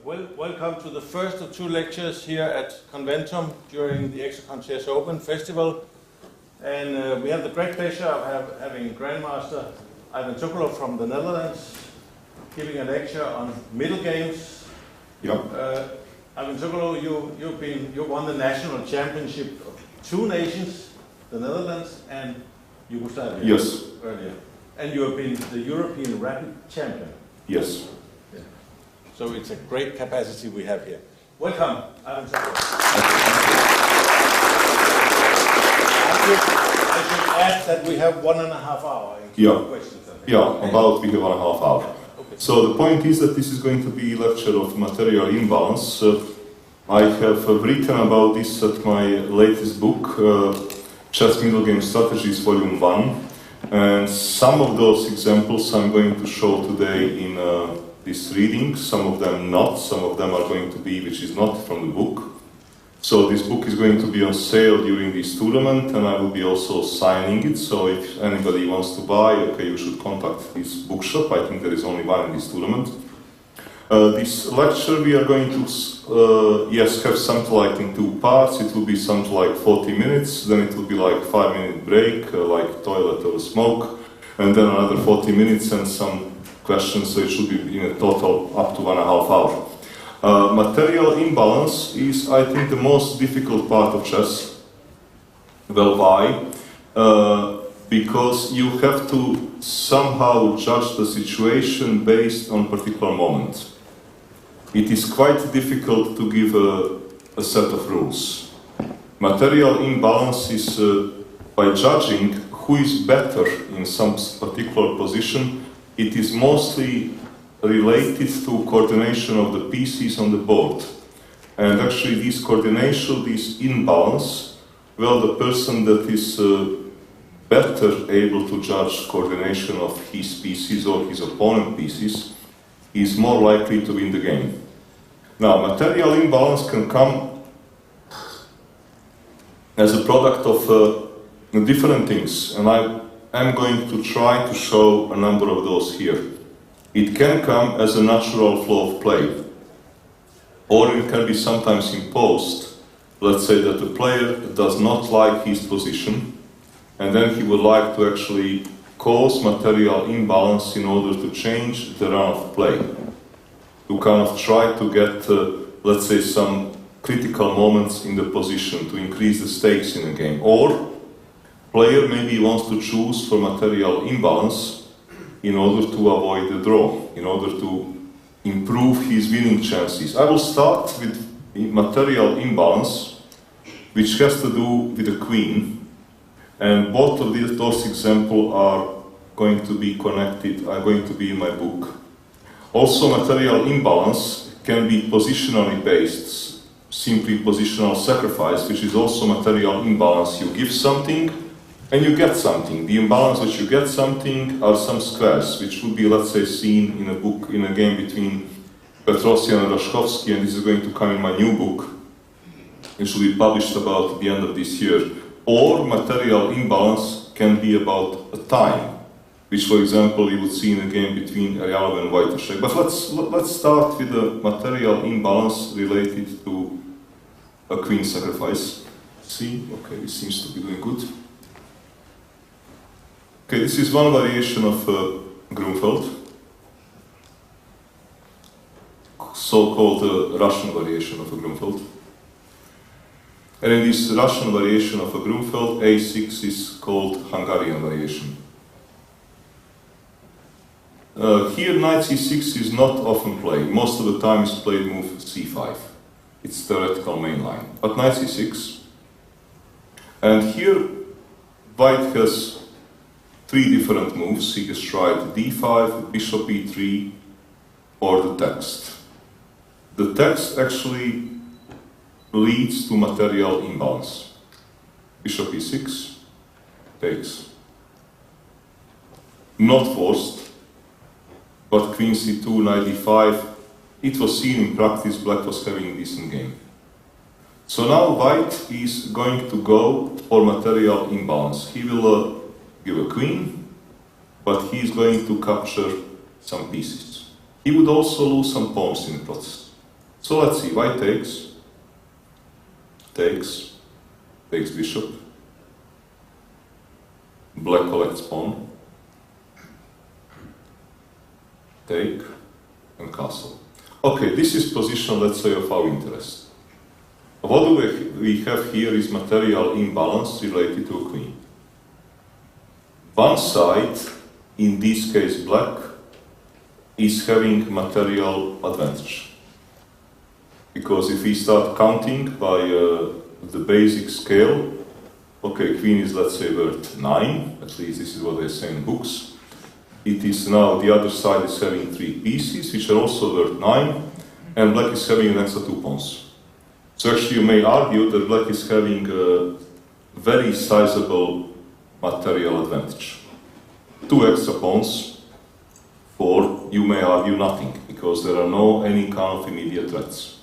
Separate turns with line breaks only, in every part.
Welcome to the first of two lectures here at Conventum during the Hexacon Chess Open Festival. And we have the great pleasure of having Grandmaster Ivan Sokolov from the Netherlands giving a lecture on middle games.
Yeah.
Ivan Sokolov, you won the national championship of two nations, the Netherlands and Yugoslavia.
Yes.
Earlier. And you have been the European rapid champion.
Yes.
Yeah. So it's a great capacity we have here. Welcome, Ivan Sokolov. I should add that we have 1.5 hours. Questions.
About we have 1.5 hours.
Okay.
So the point is that this is going to be a lecture of material imbalance. I have written about this at my latest book, Chess Middle Game Strategies, Volume 1. And some of those examples I'm going to show today in this reading, some of them not, some of them are going to be which is not from the book. So this book is going to be on sale during this tournament and I will be also signing it, so if anybody wants to buy, okay, you should contact this bookshop. I think there is only one in this tournament. This lecture we are going to, have something like in two parts. It will be something like 40 minutes, then it will be like 5-minute break, like toilet or smoke, and then another 40 minutes and some questions, so it should be in a total up to 1.5 hours. Material imbalance is, I think, the most difficult part of chess. Well, why? Because you have to somehow judge the situation based on particular moment. It is quite difficult to give a set of rules. Material imbalance is by judging who is better in some particular position. It is mostly related to coordination of the pieces on the board. And actually this coordination, this imbalance, well, the person that is better able to judge coordination of his pieces or his opponent pieces is more likely to win the game. Now, material imbalance can come as a product of different things, and I am going to try to show a number of those here. It can come as a natural flow of play, or it can be sometimes imposed. Let's say that the player does not like his position, and then he would like to actually cause material imbalance in order to change the run of play, to kind of try to get, let's say, some critical moments in the position to increase the stakes in a game. Or player maybe wants to choose for material imbalance in order to avoid the draw, in order to improve his winning chances. I will start with material imbalance, which has to do with the queen. And both of those examples are going to be connected, are going to be in my book. Also, material imbalance can be positionally based, simply positional sacrifice, which is also material imbalance. You give something and you get something. The imbalance that you get something are some squares, which would be, let's say, seen in a book, in a game between Petrosian and Rashkovsky, and this is going to come in my new book. It should be published about the end of this year. Or material imbalance can be about a time, which, for example, you would see in a game between Aryalov and Wojtaszek. But let's start with the material imbalance related to a queen sacrifice. See, okay, it seems to be doing good. Okay, this is one variation of Grunfeld, so-called Russian variation of a Grunfeld. And in this Russian variation of a Grunfeld, A6 is called Hungarian variation. Here knight c6 is not often played. Most of the time is played move c5. It's theoretical main line. But knight c6. And here white has three different moves. He has tried d5, bishop e3, or the text. The text actually leads to material imbalance. Bishop e6 takes. Not forced. But queen c2, knight d5, it was seen in practice black was having a decent game. So now white is going to go for material imbalance. He will give a queen, but he is going to capture some pieces. He would also lose some pawns in the process. So let's see, white takes, takes bishop, black collects pawn, take, and castle. Okay, this is position, let's say, of our interest. What do we have here is material imbalance related to a queen. One side, in this case black, is having material advantage. Because if we start counting by the basic scale, okay, queen is, let's say, worth 9, at least this is what they say in books. It is now, the other side is having 3 pieces, which are also worth 9, and black is having an extra 2 pawns. So actually you may argue that black is having a very sizable material advantage. 2 extra pawns, for, you may argue, nothing, because there are no any kind of immediate threats.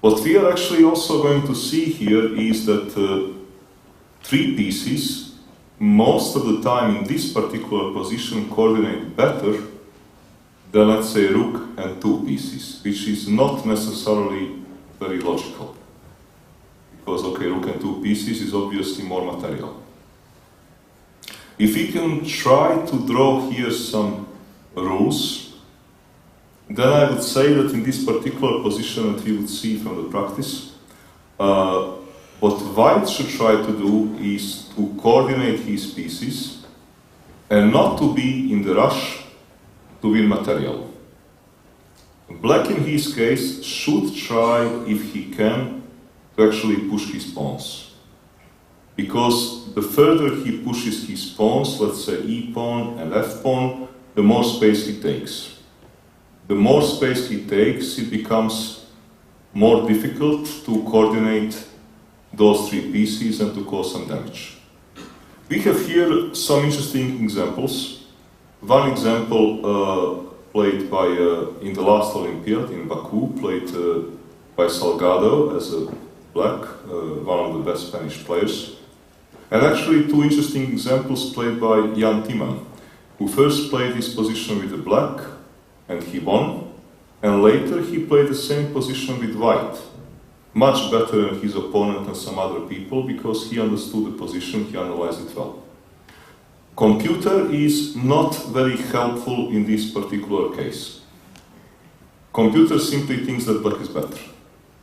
What we are actually also going to see here is that 3 pieces, most of the time in this particular position, coordinate better than, let's say, rook and 2 pieces, which is not necessarily very logical. Because, okay, rook and 2 pieces is obviously more material. If we can try to draw here some rules, then I would say that in this particular position that we would see from the practice, what white should try to do is to coordinate his pieces and not to be in the rush to win material. Black in his case should try, if he can, to actually push his pawns. Because the further he pushes his pawns, let's say e pawn and f pawn, the more space he takes. The more space he takes, it becomes more difficult to coordinate those 3 pieces and to cause some damage. We have here some interesting examples. One example played by, in the last Olympiad in Baku, played by Salgado as a black, one of the best Spanish players. And actually 2 interesting examples played by Jan Timman, who first played this position with the black, and he won, and later he played the same position with white, much better than his opponent and some other people, because he understood the position, he analyzed it well. Computer is not very helpful in this particular case. Computer simply thinks that black is better.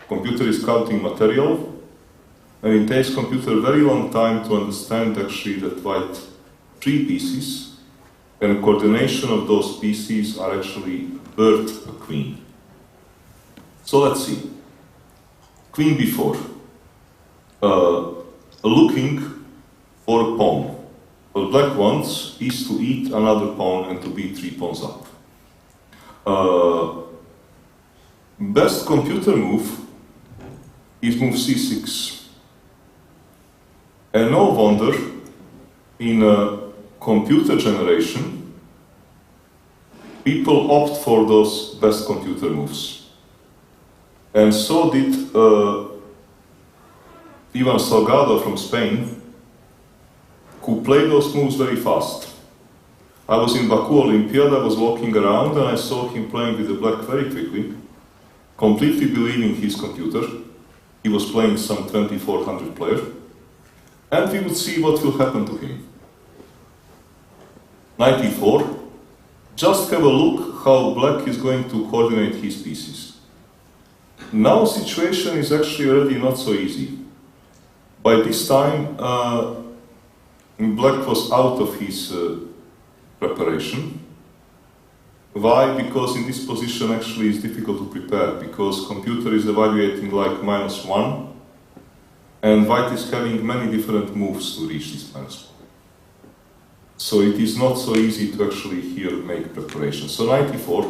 Computer is counting material, and it takes computer a very long time to understand actually that white 3 pieces and coordination of those pieces are actually worth a queen. So let's see. Queen b4. Looking for a pawn. What black wants is to eat another pawn and to be 3 pawns up. Best computer move is move c6. And no wonder, in a computer generation, people opt for those best computer moves. And so did Ivan Salgado from Spain, who played those moves very fast. I was in Baku Olympiad, I was walking around and I saw him playing with the black very quickly, completely believing his computer. He was playing some 2400 player. And we would see what will happen to him. Knight e4. Just have a look how black is going to coordinate his pieces. Now situation is actually already not so easy. By this time, black was out of his preparation. Why? Because in this position actually it's difficult to prepare, because computer is evaluating like -1, and white is having many different moves to reach this -1. So it is not so easy to actually here make preparation. So knight e4.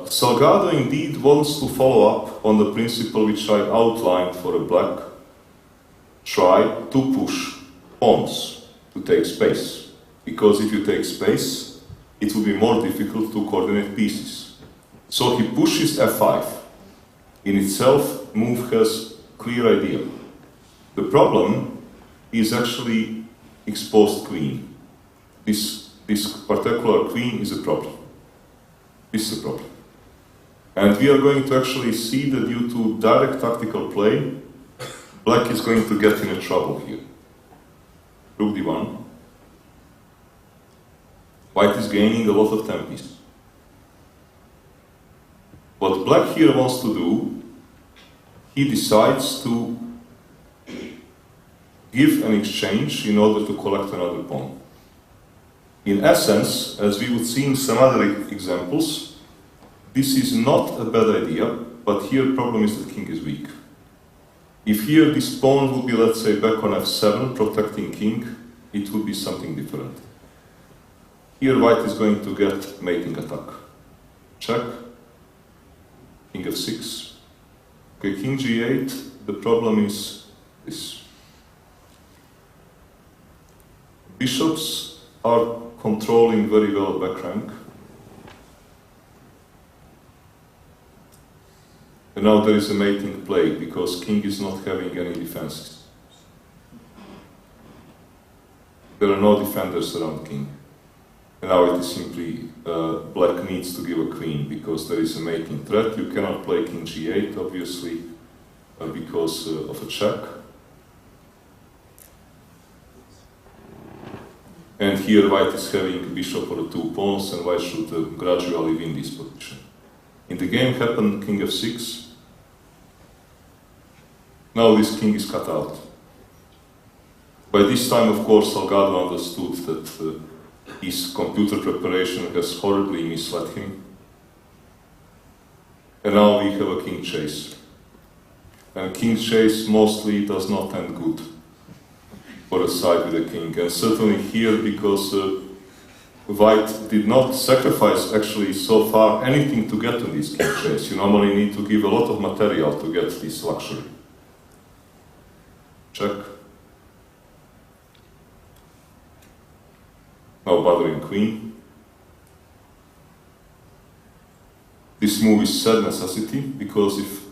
Salgado indeed wants to follow up on the principle which I outlined for a black. Try to push pawns to take space. Because if you take space, it will be more difficult to coordinate pieces. So he pushes f5. In itself, move has clear idea. The problem is actually exposed queen. This particular queen is a problem. This is a problem. And we are going to actually see that due to direct tactical play, black is going to get into trouble here. Rook d1. White is gaining a lot of tempies. What black here wants to do, he decides to give an exchange in order to collect another pawn. In essence, as we would see in some other examples, this is not a bad idea, but here the problem is that king is weak. If here this pawn would be, let's say, back on f7, protecting king, it would be something different. Here white is going to get mating attack. Check. King f6. Okay, king g8, the problem is this. Bishops are controlling very well back rank. And now there is a mating play because king is not having any defenses. There are no defenders around king. And now it is simply black needs to give a queen because there is a mating threat. You cannot play king g8 obviously because of a check. And here white is having bishop or two pawns and white should gradually win this position. In the game happened king f6. Now this king is cut out. By this time, of course, Salgado understood that his computer preparation has horribly misled him. And now we have a king chase. And king chase mostly does not end good for a side with a king. And certainly here, because white did not sacrifice actually so far anything to get to this king chase. You normally need to give a lot of material to get this luxury. Check. Now bothering queen. This move is sad necessity because if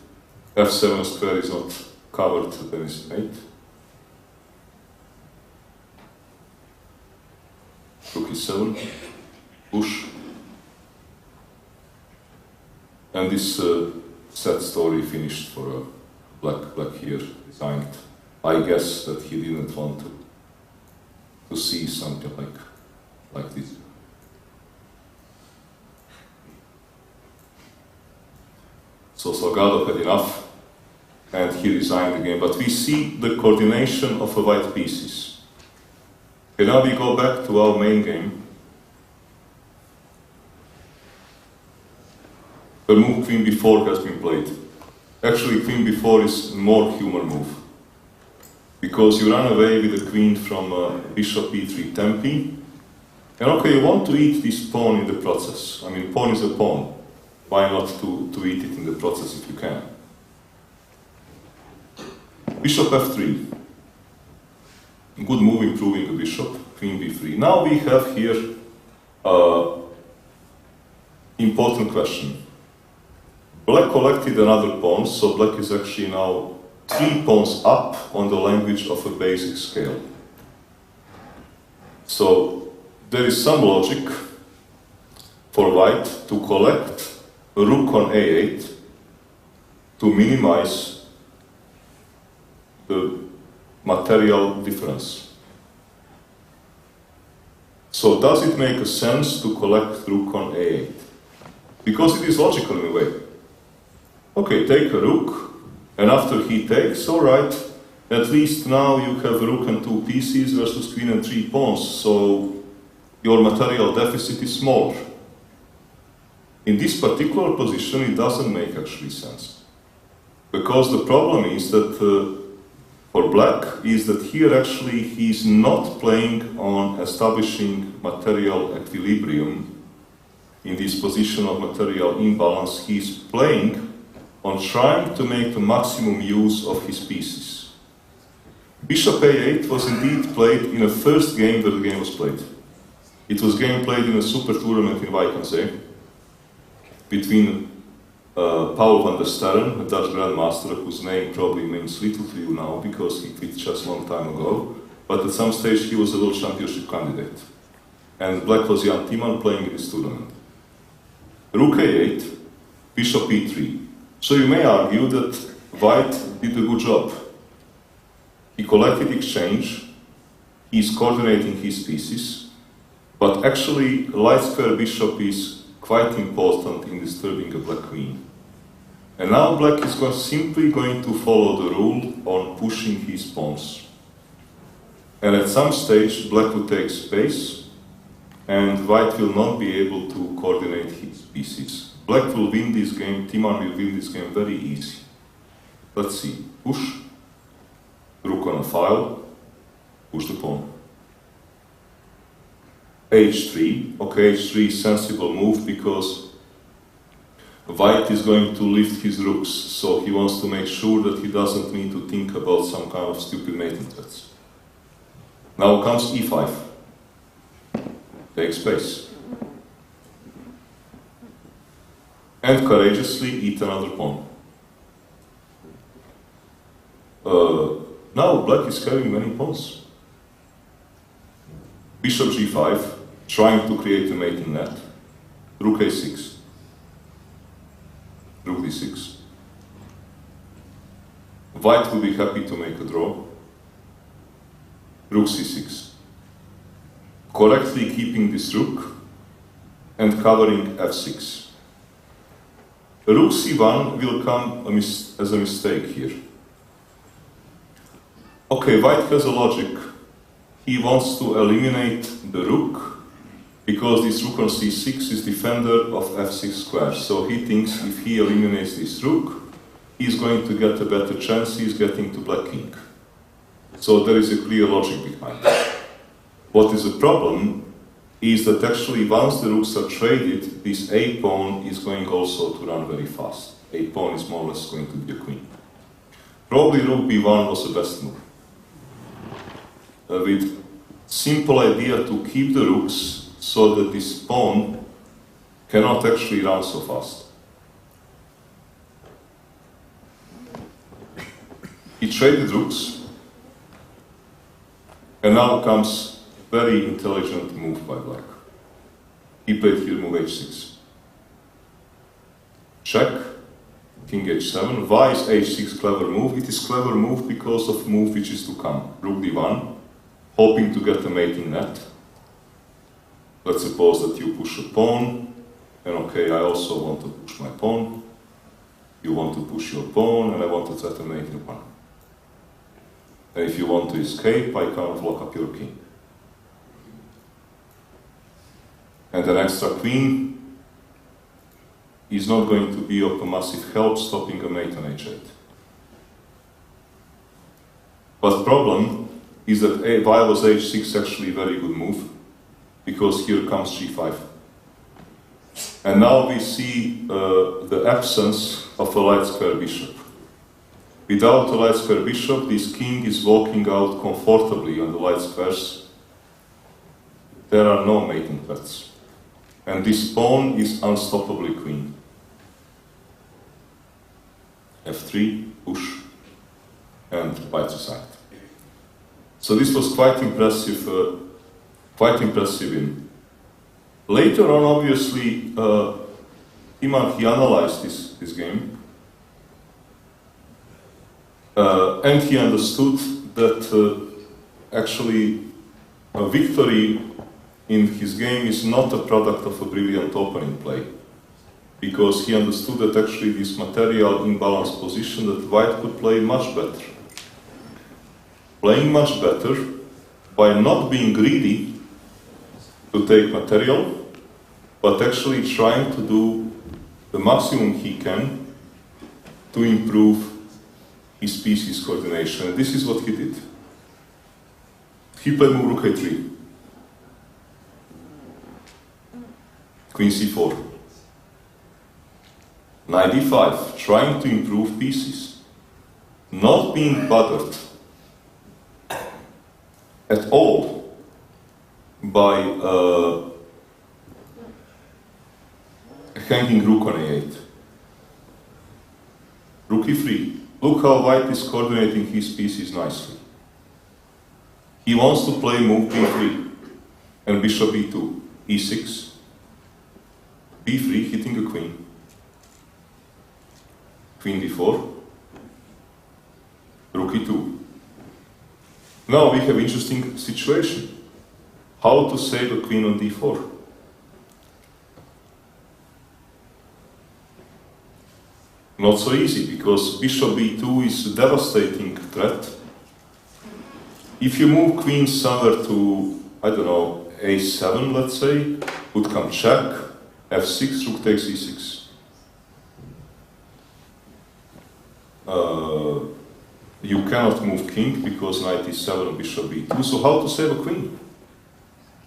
f7 square is not covered, then it's mate. Rook e7, push. And this sad story finished for black here, resigned. I guess that he didn't want to see something like this. So Salgado had enough and he resigned the game. But we see the coordination of the white pieces. Okay, now we go back to our main game. The move queen b4 has been played. Actually, queen b4 is a more human move. Because you run away with the queen from bishop e3 tempi. And okay, you want to eat this pawn in the process. I mean, pawn is a pawn. Why not to eat it in the process if you can? Bishop f3. Good move, improving the bishop. Queen b3. Now we have here important question. Black collected another pawn, so black is actually now 3 pawns up on the language of a basic scale. So there is some logic for white to collect a rook on a8 to minimize the material difference. So does it make a sense to collect rook on a8? Because it is logical in a way. Okay, take a rook. And after he takes, all right, at least now you have rook and 2 pieces versus queen and 3 pawns, so your material deficit is smaller. In this particular position, it doesn't make actually sense. Because the problem is that for black is that here actually he's not playing on establishing material equilibrium in this position of material imbalance. He's playing on trying to make the maximum use of his pieces. Bishop a8 was indeed played in a first game where the game was played. It was game played in a super tournament in Weichensee between Paul van der Sterren, a Dutch grandmaster whose name probably means little to you now because he quit chess a long time ago, but at some stage he was a world championship candidate. And black was Jan Timman playing in this tournament. Rook a8, bishop e3. So you may argue that white did a good job. He collected exchange, he's coordinating his pieces, but actually light square bishop is quite important in disturbing a black queen. And now black is simply going to follow the rule on pushing his pawns. And at some stage black will take space and white will not be able to coordinate his pieces. Black will win this game, Timman will win this game very easy. Let's see, push, rook on a file, push the pawn. h3, okay, h3 is sensible move because white is going to lift his rooks, so he wants to make sure that he doesn't need to think about some kind of stupid mating threats. Now comes e5, take space. And courageously eat another pawn. Now black is carrying many pawns. Bishop g5, trying to create a mating net. Rook a6. Rook d6. White will be happy to make a draw. Rook c6. Correctly keeping this rook and covering f6. Rook c1 will come as a mistake here. Okay, white has a logic. He wants to eliminate the rook because this rook on c6 is defender of f6 square. So he thinks if he eliminates this rook, he's going to get a better chance, he's getting to black king. So there is a clear logic behind it. What is the problem is that actually once the rooks are traded, this a pawn is going also to run very fast. A pawn is more or less going to be a queen. Probably rook b1 was the best move. With simple idea to keep the rooks so that this pawn cannot actually run so fast. He traded rooks, and now comes very intelligent move by black. He played here move h6. Check, king h7. Why is h6 clever move? It is clever move because of move which is to come. Rook d1, hoping to get a mating net. Let's suppose that you push a pawn, and okay, I also want to push my pawn. You want to push your pawn, and I want to try to mate your pawn. And if you want to escape, I can't lock up your king. And an extra queen is not going to be of a massive help stopping a mate on h8. But the problem is that why was h6 actually a very good move? Because here comes g5. And now we see the absence of a light square bishop. Without a light square bishop, this king is walking out comfortably on the light squares. There are no mating threats. And this pawn is unstoppably queen. f3, push, and white side. So this was quite impressive win. Later on, obviously, Timman, he analyzed this game, and he understood that actually a victory in his game is not a product of a brilliant opening play, because he understood that actually this material imbalanced position that white could play much better. Playing much better by not being greedy to take material, but actually trying to do the maximum he can to improve his pieces coordination. And this is what he did. He played move rook a3. Queen c4. Knight d5, trying to improve pieces. Not being bothered at all by hanging rook on a8. Rook e3. Look how white is coordinating his pieces nicely. He wants to play move b3 and bishop e2, e6, b3 hitting a queen, queen d4, rook e2. Now we have interesting situation. How to save a queen on d4? Not so easy, because bishop b2 is a devastating threat. If you move queen somewhere to, I don't know, a7, let's say, would come check, f6, rook takes e6. You cannot move king because knight e7, bishop b2. So how to save a queen?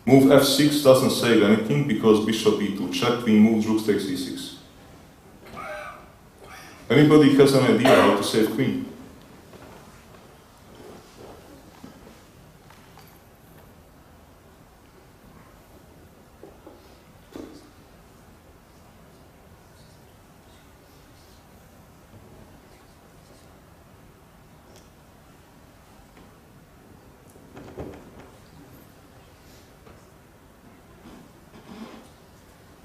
Move f6 doesn't save anything because bishop b2 check, queen moves, rook takes e6. Anybody has an idea how to save queen?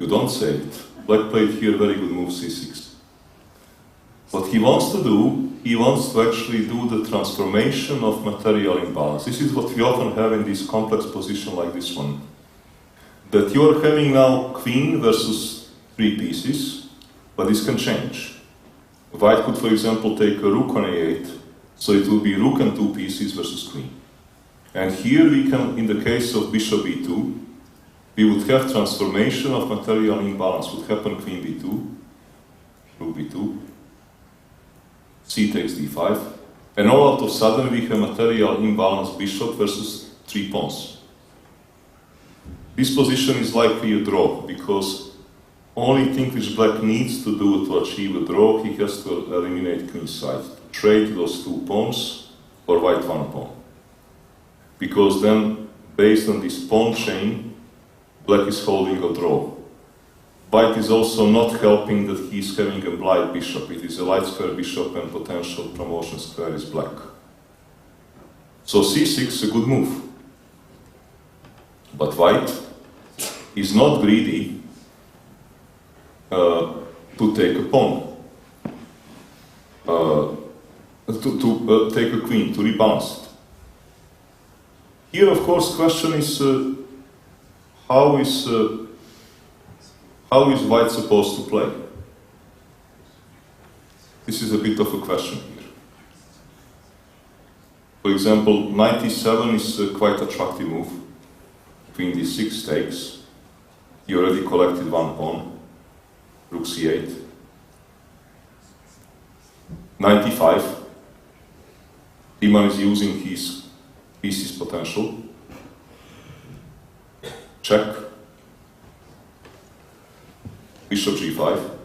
You don't say it. Black played here very good move c6. What he wants to do, he wants to actually do the transformation of material imbalance. This is what we often have in this complex position like this one. That you are having now queen versus three pieces, but this can change. White could, for example, take a rook on a8, so it will be rook and two pieces versus queen. And here we can, in the case of bishop b2, we would have transformation of material imbalance. Would happen queen b2, rook b2, c takes d5, and all of a sudden we have material imbalance bishop versus three pawns. This position is likely a draw, because only thing which black needs to do to achieve a draw, he has to eliminate queen side, trade those two pawns for white one pawn. Because then, based on this pawn chain, black is holding a draw. White is also not helping that he is having a blind bishop. It is a light square bishop and potential promotion square is black. So c6 is a good move. But white is not greedy to take a pawn, to take a queen, to rebalance it. Here, of course, question is how is white supposed to play? This is a bit of a question here. For example, knight e7 is a quite attractive move. Queen d6 takes. You already collected one pawn. Rook c8. Knight e5. Dima is using his pieces potential. Check. Bishop g5.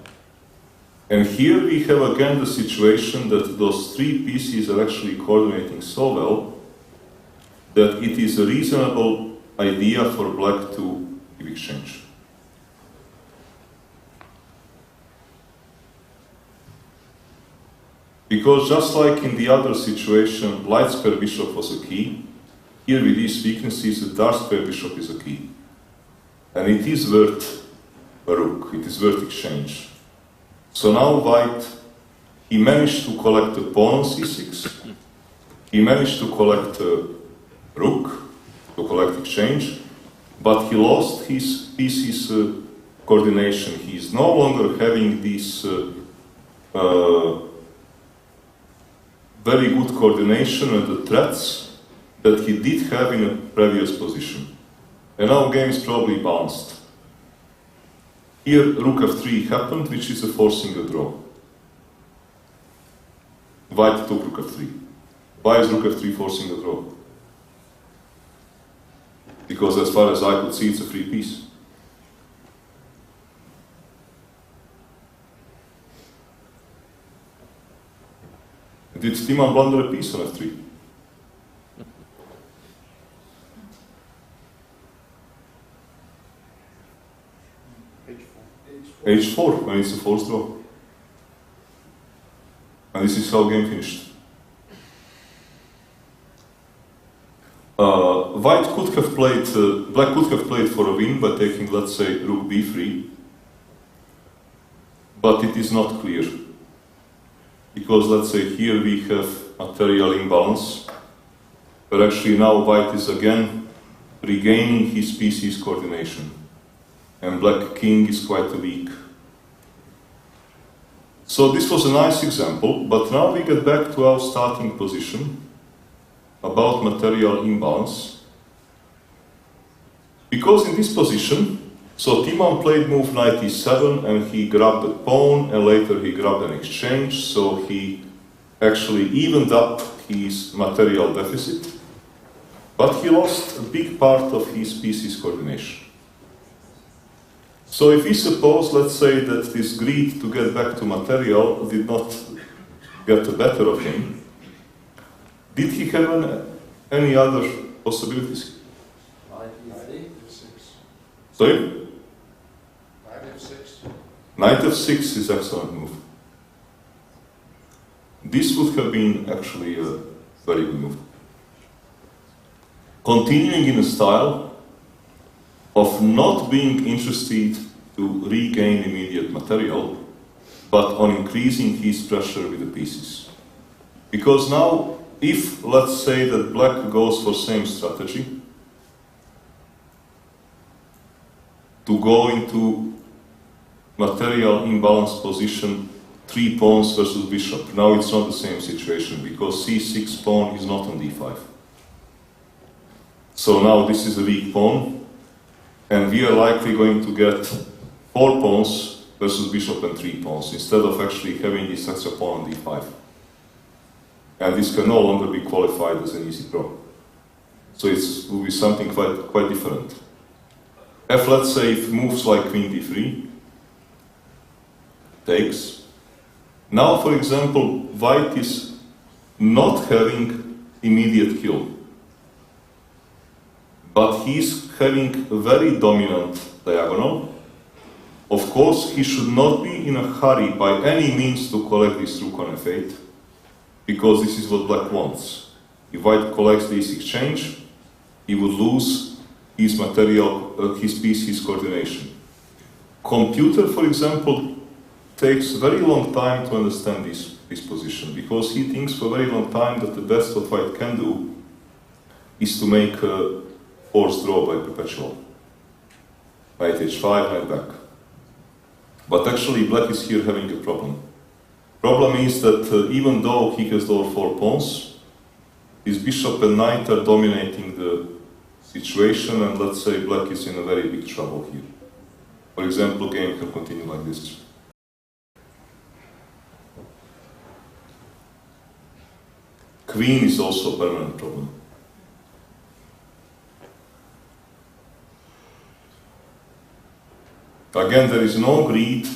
And here we have again the situation that those three pieces are actually coordinating so well that it is a reasonable idea for black to give exchange. Because just like in the other situation, light square bishop was a key, here with these weaknesses, the dark square bishop is a key. And it is worth a rook, it is worth exchange. So now white, he managed to collect a pawn on c6, he managed to collect a rook, to collect exchange, but he lost his pieces coordination. He is no longer having this very good coordination and the threats that he did have in a previous position. And now game is probably balanced. Here rook f3 happened, which is a forcing a draw. White took rook f3. Why is rook f3 forcing a draw? Because as far as I could see, it's a free piece. Did Timan blunder a piece on f3? H4, when it's a forced draw. And this is how game finished. White could have played, black could have played for a win by taking, let's say, rook b3, but it is not clear. because let's say here we have material imbalance, but actually now white is again regaining his pieces coordination, and black king is quite weak. So this was a nice example, but now we get back to our starting position about material imbalance. Because in this position, so Timon played move knight e7 and he grabbed the pawn and later he grabbed an exchange, so he actually evened up his material deficit, but he lost a big part of his pieces coordination. So if we suppose, let's say, that this greed to get back to material did not get the better of him, did he have any other possibilities?
Knight f6.
Sorry?
Knight f6.
Knight f6 is excellent move. This would have been actually a very good move. Continuing in a style of not being interested to regain immediate material, but on increasing his pressure with the pieces. Because now, if let's say that black goes for same strategy, to go into material imbalance position, 3 pawns versus bishop. Now it's not the same situation because c6 pawn is not on d5. So now this is a weak pawn, and we are likely going to get 4 pawns versus bishop and 3 pawns instead of actually having this extra pawn on d5. And this can no longer be qualified as an easy draw. So it will be something quite different. If let's say if moves like queen d3 takes. Now, for example, white is not having immediate kill, but he's having a very dominant diagonal. Of course, he should not be in a hurry by any means to collect this rook on f8, because this is what black wants. If white collects this exchange, he would lose his material, his piece, his coordination. Computer, for example, takes a very long time to understand this position, because he thinks for a very long time that the best what white can do is to make a forced draw by perpetual. Knight h5, knight back. But actually black is here having a problem. Problem is that even though he has all 4 pawns, his bishop and knight are dominating the situation, and let's say black is in a very big trouble here. For example, game can continue like this. Queen is also a permanent problem. Again, there is no greed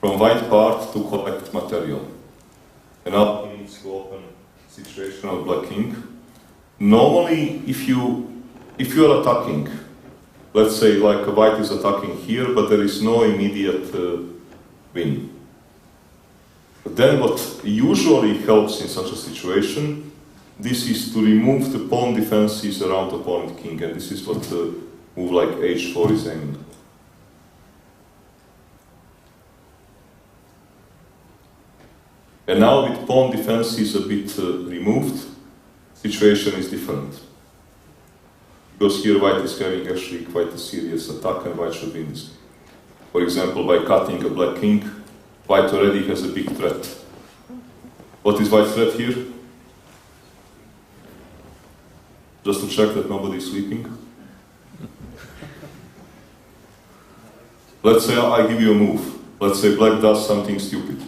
from white part to collect material. And now he needs to open situation of black king. Normally, if you are attacking, let's say like white is attacking here, but there is no immediate win. But then what usually helps in such a situation, this is to remove the pawn defenses around the opponent king, and this is what move like h4 is aiming. And now with pawn defenses a bit removed, situation is different. Because here white is having actually quite a serious attack and white should win this. For example, by cutting a black king, white already has a big threat. What is white's threat here? Just to check that nobody is sleeping. Let's say I give you a move. Let's say black does something stupid.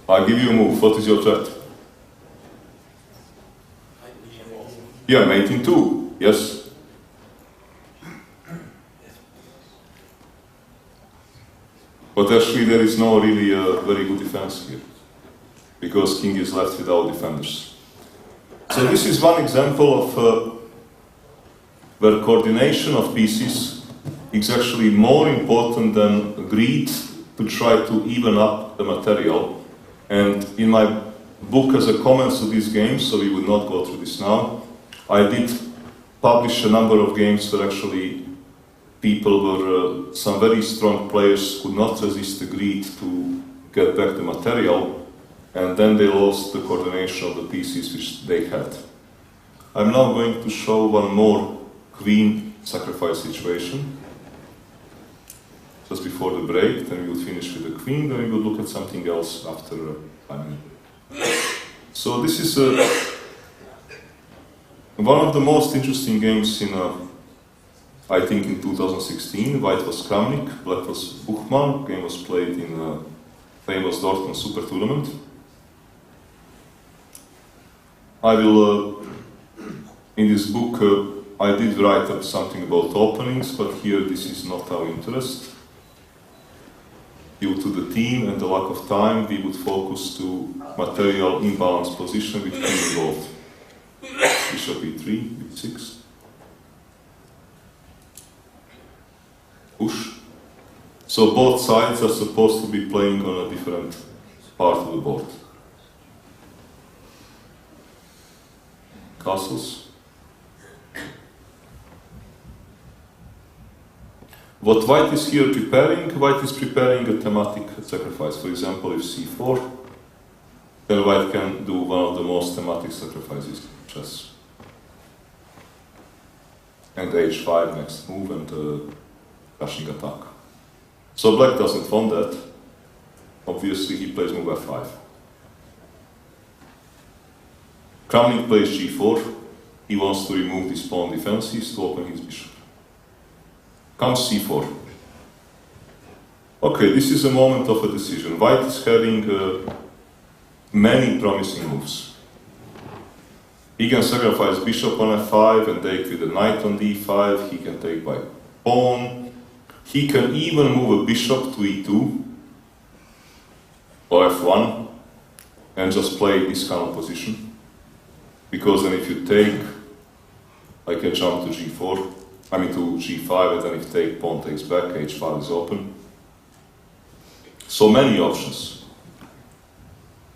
I give you a move. What is your threat? Yeah, mate in 2. Yes. But actually there is no really very good defense here, because king is left without defenders. So this is one example of where coordination of pieces is actually more important than greed to try to even up the material. And in my book as a comments to these games, so we will not go through this now, I did publish a number of games where actually people were, some very strong players could not resist the greed to get back the material, and then they lost the coordination of the pieces which they had. I'm now going to show one more queen sacrifice situation. Just before the break, then we will finish with the queen, then we will look at something else after 5 minutes. So this is one of the most interesting games in, I think in 2016. White was Kramnik, black was Buchmann. Game was played in famous Dortmund Super Tournament. I will, in this book, I did write up something about openings, but here this is not our interest. Due to the theme and the lack of time, we would focus to material imbalance position with queen involved. Bishop e3, b6. Push. So both sides are supposed to be playing on a different part of the board. Castles. What white is here preparing? White is preparing a thematic sacrifice. For example, if c4, then white can do one of the most thematic sacrifices in chess. And h5 next move and rushing attack. So black doesn't want that. Obviously he plays move f5. Kramnik plays g4. He wants to remove these pawn defenses to open his bishop. Comes c4. Okay, this is a moment of a decision. White is having many promising moves. He can sacrifice bishop on f5 and take with a knight on d5. He can take by pawn. He can even move a bishop to e2 or f1 and just play this kind of position. Because then if you take, I can jump to g4. I mean to g5, and then if take, pawn takes back, h5 is open. So many options.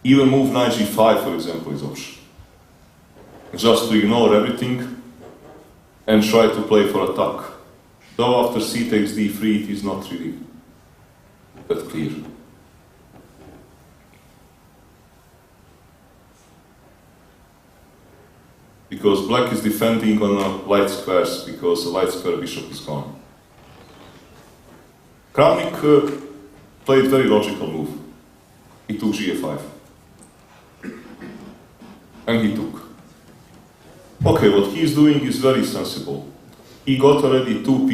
Even move knight g5, for example, is option. Just to ignore everything and try to play for attack. Though after c takes d3, it is not really that clear. Because black is defending on light squares, because the light square bishop is gone. Kramnik played very logical move. He took g5. And he took. Okay, what he is doing is very sensible. He got already two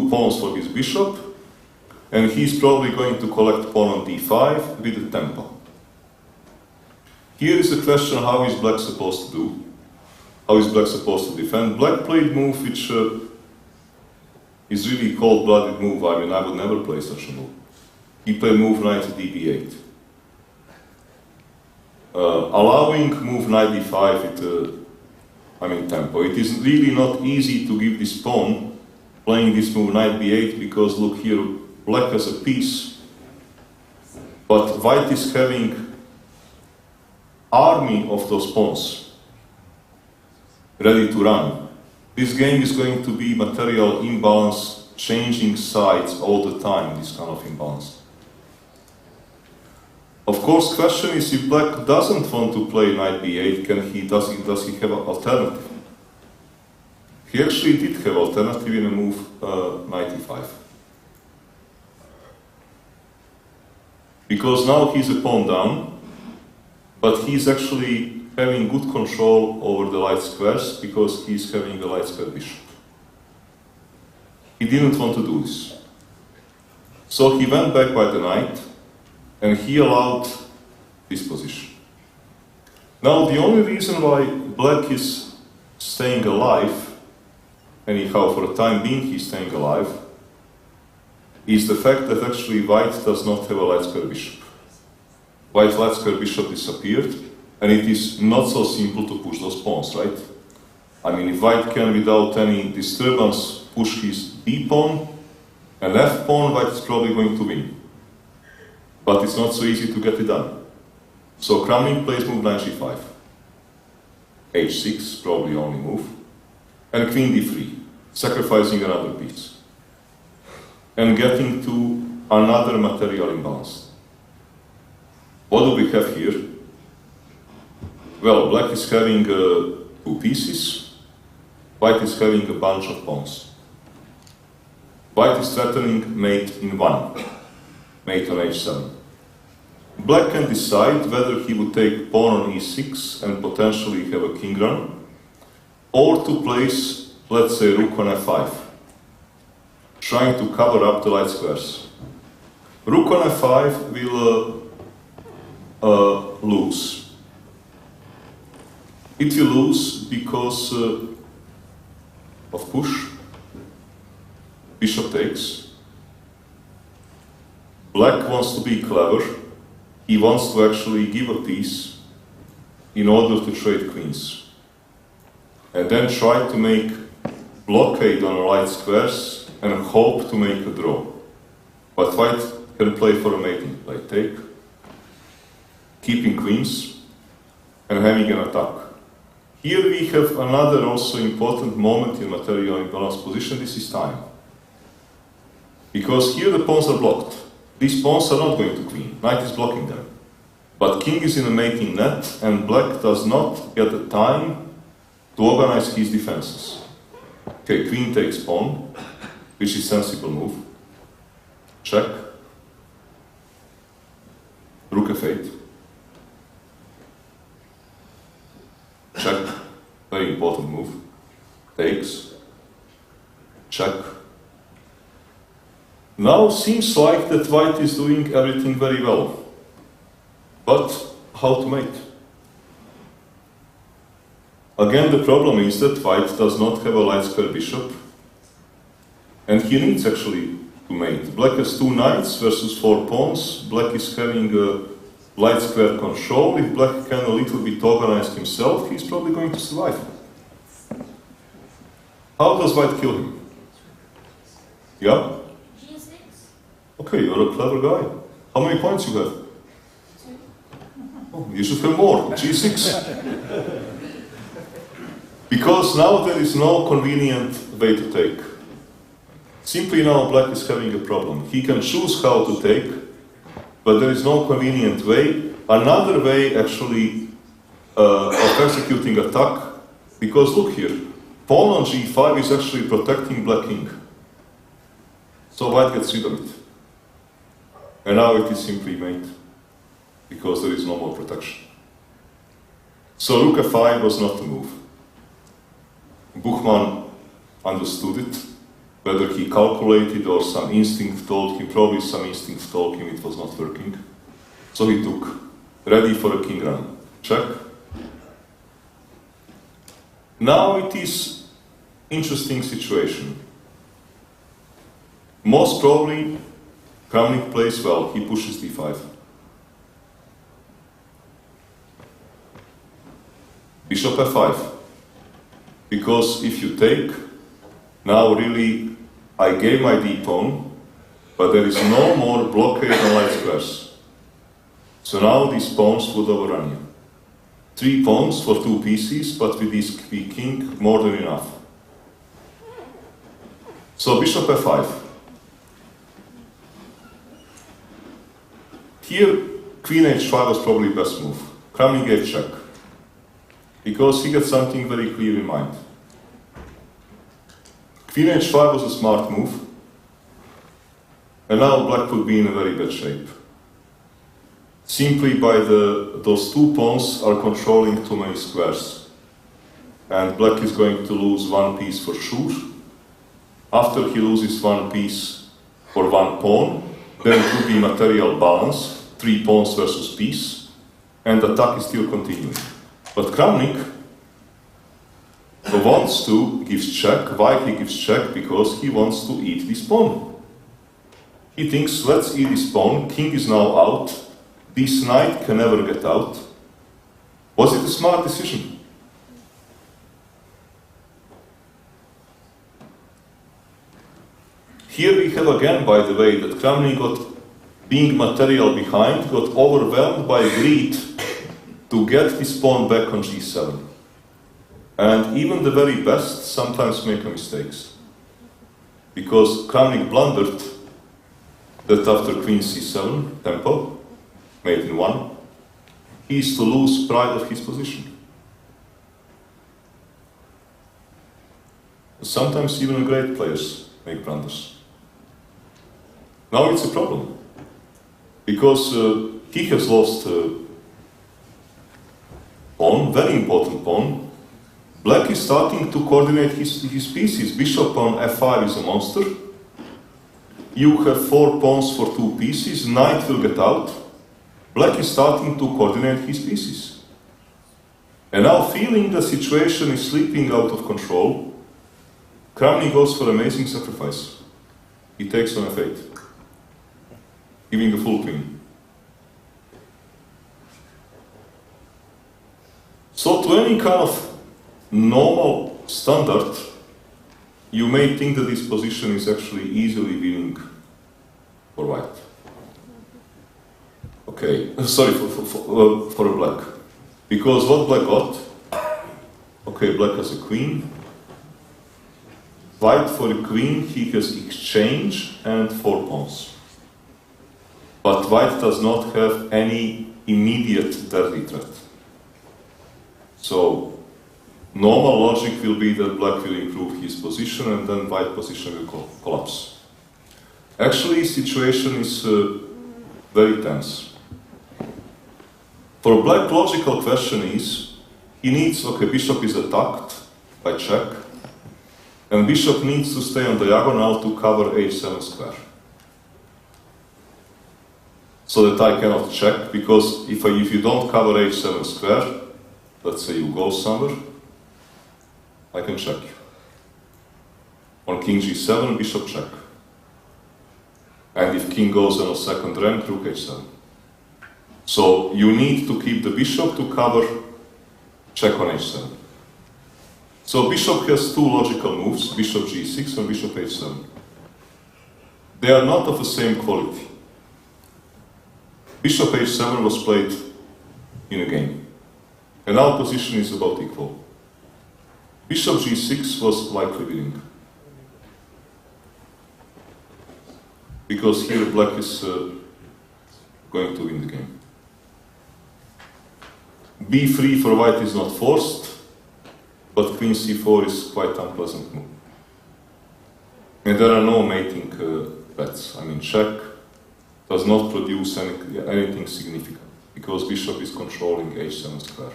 pawns for his bishop, and he's probably going to collect pawn on d5 with the tempo. Here is the question, how is black supposed to do? How is black supposed to defend? Black played move which is really cold-blooded move. I mean, I would never play such a move. He played move knight to db8. Allowing move knight d5 with tempo. It is really not easy to give this pawn playing this move knight b8 because look here, black has a piece, but white is having army of those pawns ready to run. This game is going to be material imbalance, changing sides all the time, this kind of imbalance. Of course, question is if black doesn't want to play knight b8, does he have an alternative? He actually did have alternative in a move knight e5. Because now he's a pawn down, but he's actually having good control over the light squares because he's having a light square bishop. He didn't want to do this. So he went back by the knight and he allowed this position. Now the only reason why black is staying alive, anyhow for the time being he's staying alive, is the fact that actually white does not have a light square bishop. White light square bishop disappeared, and it is not so simple to push those pawns, right? I mean, if white can, without any disturbance, push his b pawn and f pawn, white is probably going to win. But it's not so easy to get it done. So Kramnik plays move knight g5. h6, probably only move. And queen d3, sacrificing another piece. and getting to another material imbalance. What do we have here? Well, black is having two pieces, white is having a bunch of pawns. White is threatening mate in 1, mate on h7. Black can decide whether he would take pawn on e6 and potentially have a king run, or to place, let's say, rook on f5, trying to cover up the light squares. Rook on f5 will lose. It will lose because of push. Bishop takes. Black wants to be clever. He wants to actually give a piece in order to trade queens. And then try to make blockade on light squares and hope to make a draw. But white can play for a mating play. Take, keeping queens, and having an attack. Here we have another also important moment in material imbalance position. This is time. Because here the pawns are blocked. These pawns are not going to queen. Knight is blocking them. But king is in a mating net, and black does not get the time to organize his defenses. Okay, queen takes pawn, which is sensible move. Check. Rook f8. Check. Very important move. Takes. Check. Now seems like that white is doing everything very well. But how to mate? Again, the problem is that white does not have a light square bishop, and he needs actually to mate. Black has 2 knights versus 4 pawns. Black is having a light square control. If black can a little bit organize himself, he's probably going to survive. How does white kill him? Yeah?
G6.
Okay, you're a clever guy. How many points you have? 2. Oh, you should have more. G6. Because now there is no convenient way to take. Simply now black is having a problem. He can choose how to take, but there is no convenient way. Another way actually of executing attack, because look here, pawn on g5 is actually protecting black king. So white gets rid of it. And now it is simply mate, because there is no more protection. So rook f5 was not the move. Buchmann understood it. Whether he calculated or some instinct told him, probably some instinct told him it was not working. So he took, ready for a king run. Check. Now it is interesting situation. Most probably, Kramnik plays well, he pushes d5. Bishop f5. Because if you take, now really, I gave my d-pawn, but there is no more blockade on light squares. So now these pawns would overrun you. 3 pawns for 2 pieces, but with this king, more than enough. So bishop f5. Here, queen h5 was probably best move. Kramnik gave check. Because he got something very clear in mind. Queen h5 was a smart move, and now black would be in a very bad shape. Simply by those 2 pawns are controlling too many squares, and black is going to lose 1 piece for sure. After he loses 1 piece for 1 pawn, then it would be material balance, 3 pawns versus piece, and the attack is still continuing. But Kramnik wants to give check. Why he gives check? Because he wants to eat this pawn. He thinks, let's eat this pawn, king is now out, this knight can never get out. Was it a smart decision? Here we have again, by the way, that Kramnik got, being material behind, got overwhelmed by greed to get his pawn back on g7. And even the very best sometimes make mistakes. Because Kramnik blundered that after queen c7, tempo, mate in 1, he is to lose pride of his position. Sometimes even great players make blunders. Now it's a problem, because he has lost pawn, very important pawn. Black is starting to coordinate his pieces. Bishop on f5 is a monster. You have 4 pawns for 2 pieces, knight will get out. Black is starting to coordinate his pieces. And now, feeling the situation is slipping out of control, Kramnik goes for amazing sacrifice. He takes on f8, giving the full queen. So to any kind of normal standard, you may think that this position is actually easily winning for white. Okay, sorry, for black. Because what black got? Okay, black has a queen. White for a queen, he has exchange and 4 pawns. But white does not have any immediate dirty threat. So normal logic will be that black will improve his position and then white position will collapse. Actually, situation is very tense. For black, logical question is, he needs, okay, bishop is attacked by check, and bishop needs to stay on diagonal to cover h7 square. So that I cannot check, because if you don't cover h7 square, let's say you go somewhere, I can check you. On king g7, bishop check. And if king goes on a second rank, rook h7. So you need to keep the bishop to cover check on h7. So bishop has 2 logical moves, bishop g6 and bishop h7. They are not of the same quality. Bishop h7 was played in a game, and our position is about equal. Bishop g6 was likely winning, because here black is going to win the game. b3 for white is not forced, but queen c4 is quite unpleasant move. And there are no mating bets. I mean, check does not produce anything significant, because bishop is controlling h7 square.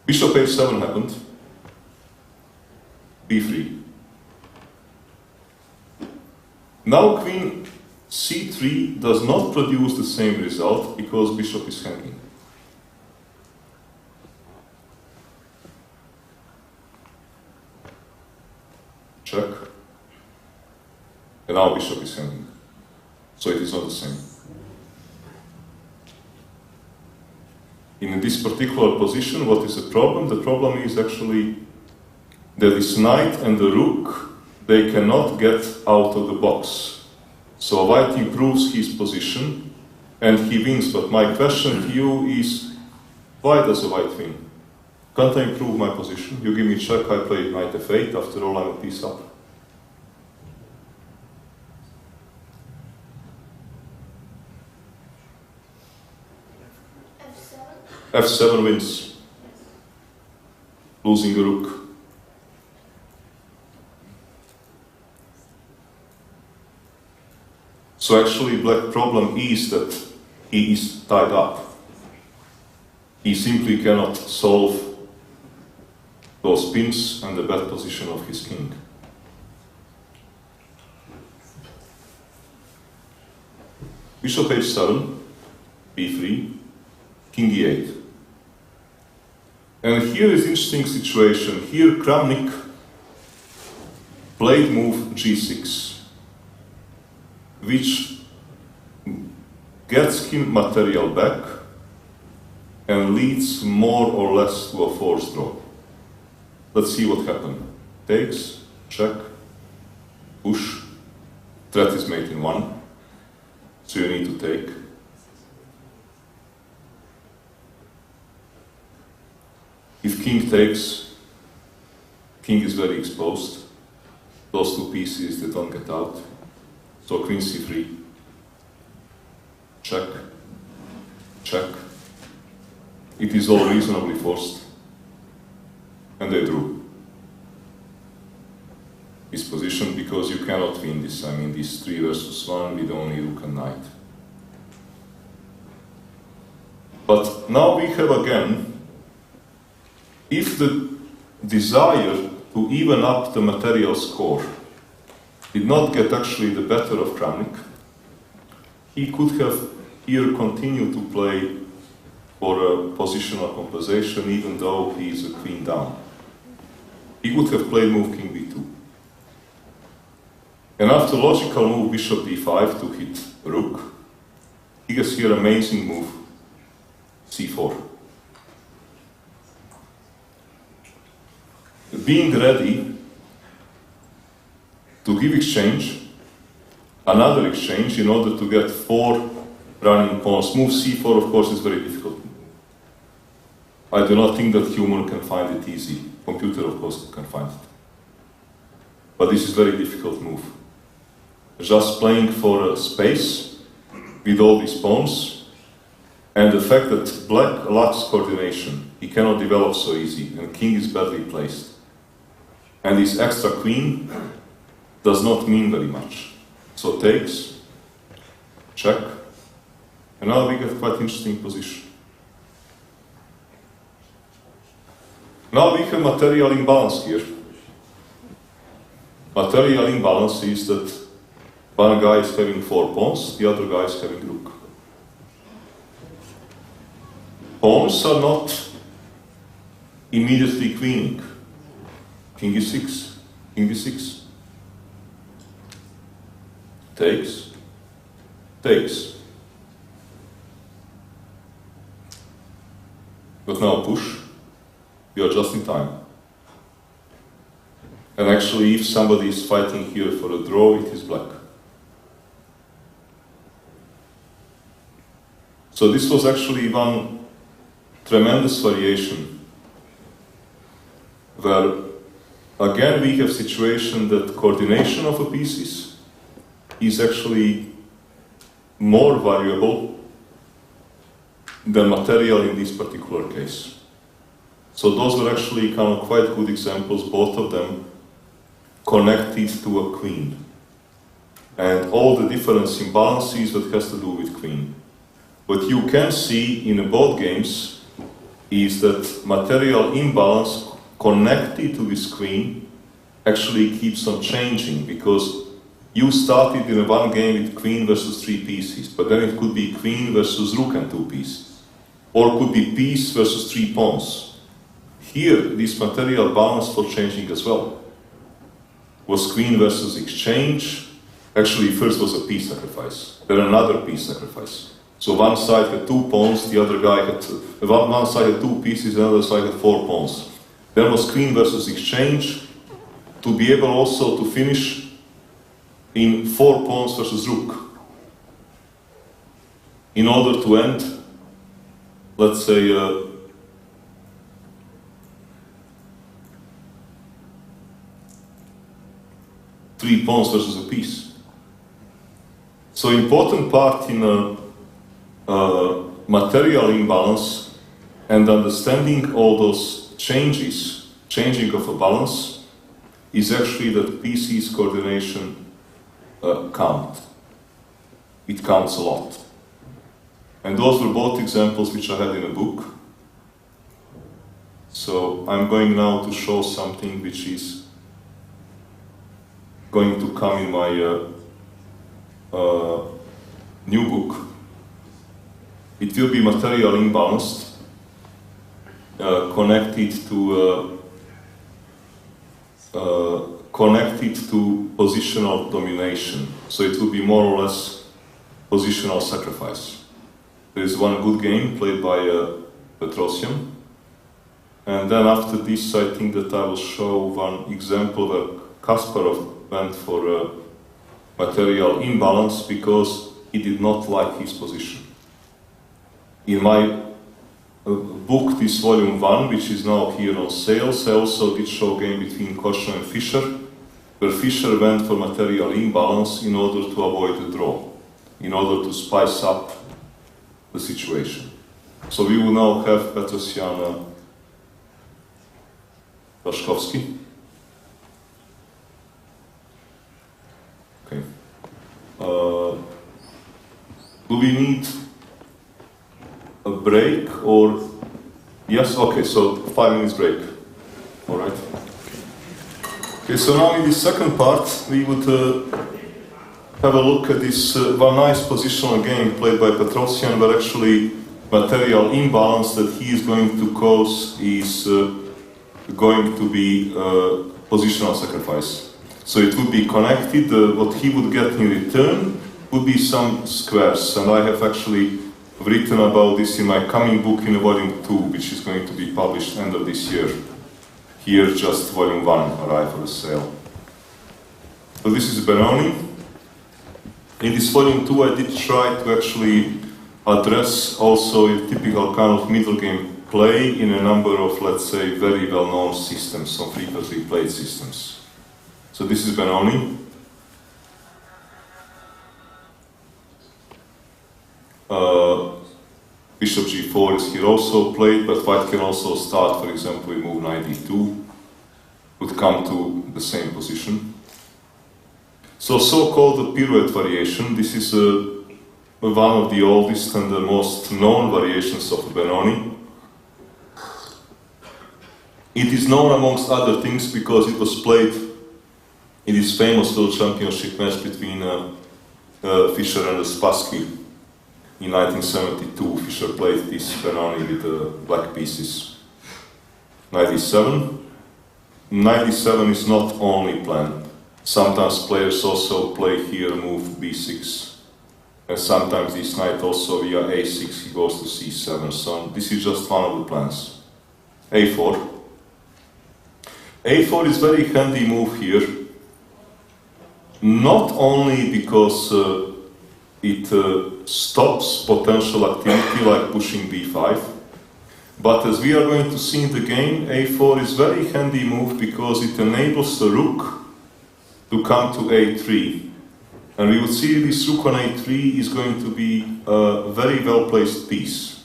Bishop h7 happened, b3. Now queen c3 does not produce the same result, because bishop is hanging. Check. And now bishop is hanging. So it is not the same. In this particular position, what is the problem? The problem is actually that this knight and the rook, they cannot get out of the box. So white improves his position and he wins. But my question to you is, why does a white win? Can't I improve my position? You give me check, I play knight f8, after all I'm a piece up. f7 wins, losing a rook. So actually black problem is that he is tied up. He simply cannot solve those pins and the bad position of his king. Bishop h7, b3, king e8. And here is interesting situation. Here Kramnik played move g6, which gets him material back and leads more or less to a forced draw. Let's see what happened. Takes, check, push, threat is mate in 1, so you need to take. If king takes, king is very exposed. those two pieces, they don't get out. So queen c3, check, check. It is all reasonably forced. And they drew this position because you cannot win this. I mean, this 3 versus 1 with only rook and knight. But now we have again, if the desire to even up the material score did not get actually the better of Kramnik, he could have here continued to play for a positional compensation even though he is a queen down. He would have played move king b2. And after logical move bishop d5 to hit rook, he gets here amazing move c4. Being ready to give exchange, another exchange in order to get 4 running pawns. Move c4 of course is very difficult. I do not think that human can find it easy. Computer of course can find it. But this is very difficult move. Just playing for a space with all these pawns, and the fact that black lacks coordination, he cannot develop so easy, and king is badly placed. And this extra queen does not mean very much. So takes, check, and now we get quite interesting position. Now we have material imbalance here. Material imbalance is that one guy is having 4 pawns, the other guy is having rook. Pawns are not immediately queening. King e6, king d6. Takes, takes. But now push, we are just in time. And actually, if somebody is fighting here for a draw, it is black. So this was actually one tremendous variation where again we have situation that coordination of a pieces is actually more variable than material in this particular case. So those were actually kind of quite good examples, both of them connected to a queen. And all the difference in balances that has to do with queen. What you can see in both games is that material imbalance connected to this queen actually keeps on changing, because you started in one game with queen versus 3 pieces, but then it could be queen versus rook and 2 pieces, or it could be piece versus 3 pawns. Here, this material balance was changing as well. Was queen versus exchange. Actually, first was a piece sacrifice, then another piece sacrifice. So one side had 2 pawns, the other guy had one side had 2 pieces, the other side had 4 pawns. Then was queen versus exchange, to be able also to finish in 4 pawns versus rook. In order to end, let's say, 3 pawns versus a piece. So important part in a material imbalance and understanding all those changes, changing of a balance, is actually that pieces coordination count. It counts a lot. And those were both examples which I had in a book. So I'm going now to show something which is going to come in my new book. It will be material imbalanced, connected to positional domination. So it will be more or less positional sacrifice. There is one good game played by Petrosian, and then after this I think that I will show one example where Kasparov went for material imbalance because he did not like his position. In my book, this volume 1, which is now here on sale, I also did show a game between Korshun and Fischer, where Fischer went for material imbalance in order to avoid a draw, in order to spice up the situation. So we will now have Petrosyan Rashkovsky. Okay. Do we need a break or? Yes, okay, so 5 minutes break. All right. Okay, so now in the second part, we would have a look at this one nice positional game played by Petrosyan, where actually material imbalance that he is going to cause is going to be positional sacrifice. So it would be connected, what he would get in return would be some squares, and I have actually written about this in my coming book in volume 2, which is going to be published end of this year. Here just volume 1 arrived for sale. So this is Benoni. In this volume 2 I did try to actually address also a typical kind of middle game play in a number of, let's say, very well-known systems, some frequently played systems. So this is Benoni. Bishop g4 is here also played, but white can also start, for example, with move knight d2, would come to the same position. So so-called pirouette variation, this is one of the oldest and the most known variations of Benoni. It is known amongst other things because it was played in this famous World Championship match between Fischer and Spassky. In 1972, Fischer played this Benoni with black pieces. Knight e7. Knight e7 is not only planned. Sometimes players also play here move b6. And sometimes this knight also via a6 he goes to c7. So this is just one of the plans. a4. a4 is very handy move here. Not only because it stops potential activity like pushing b5, but as we are going to see in the game, a4 is very handy move because it enables the rook to come to a3. And we would see this rook on a3 is going to be a very well-placed piece.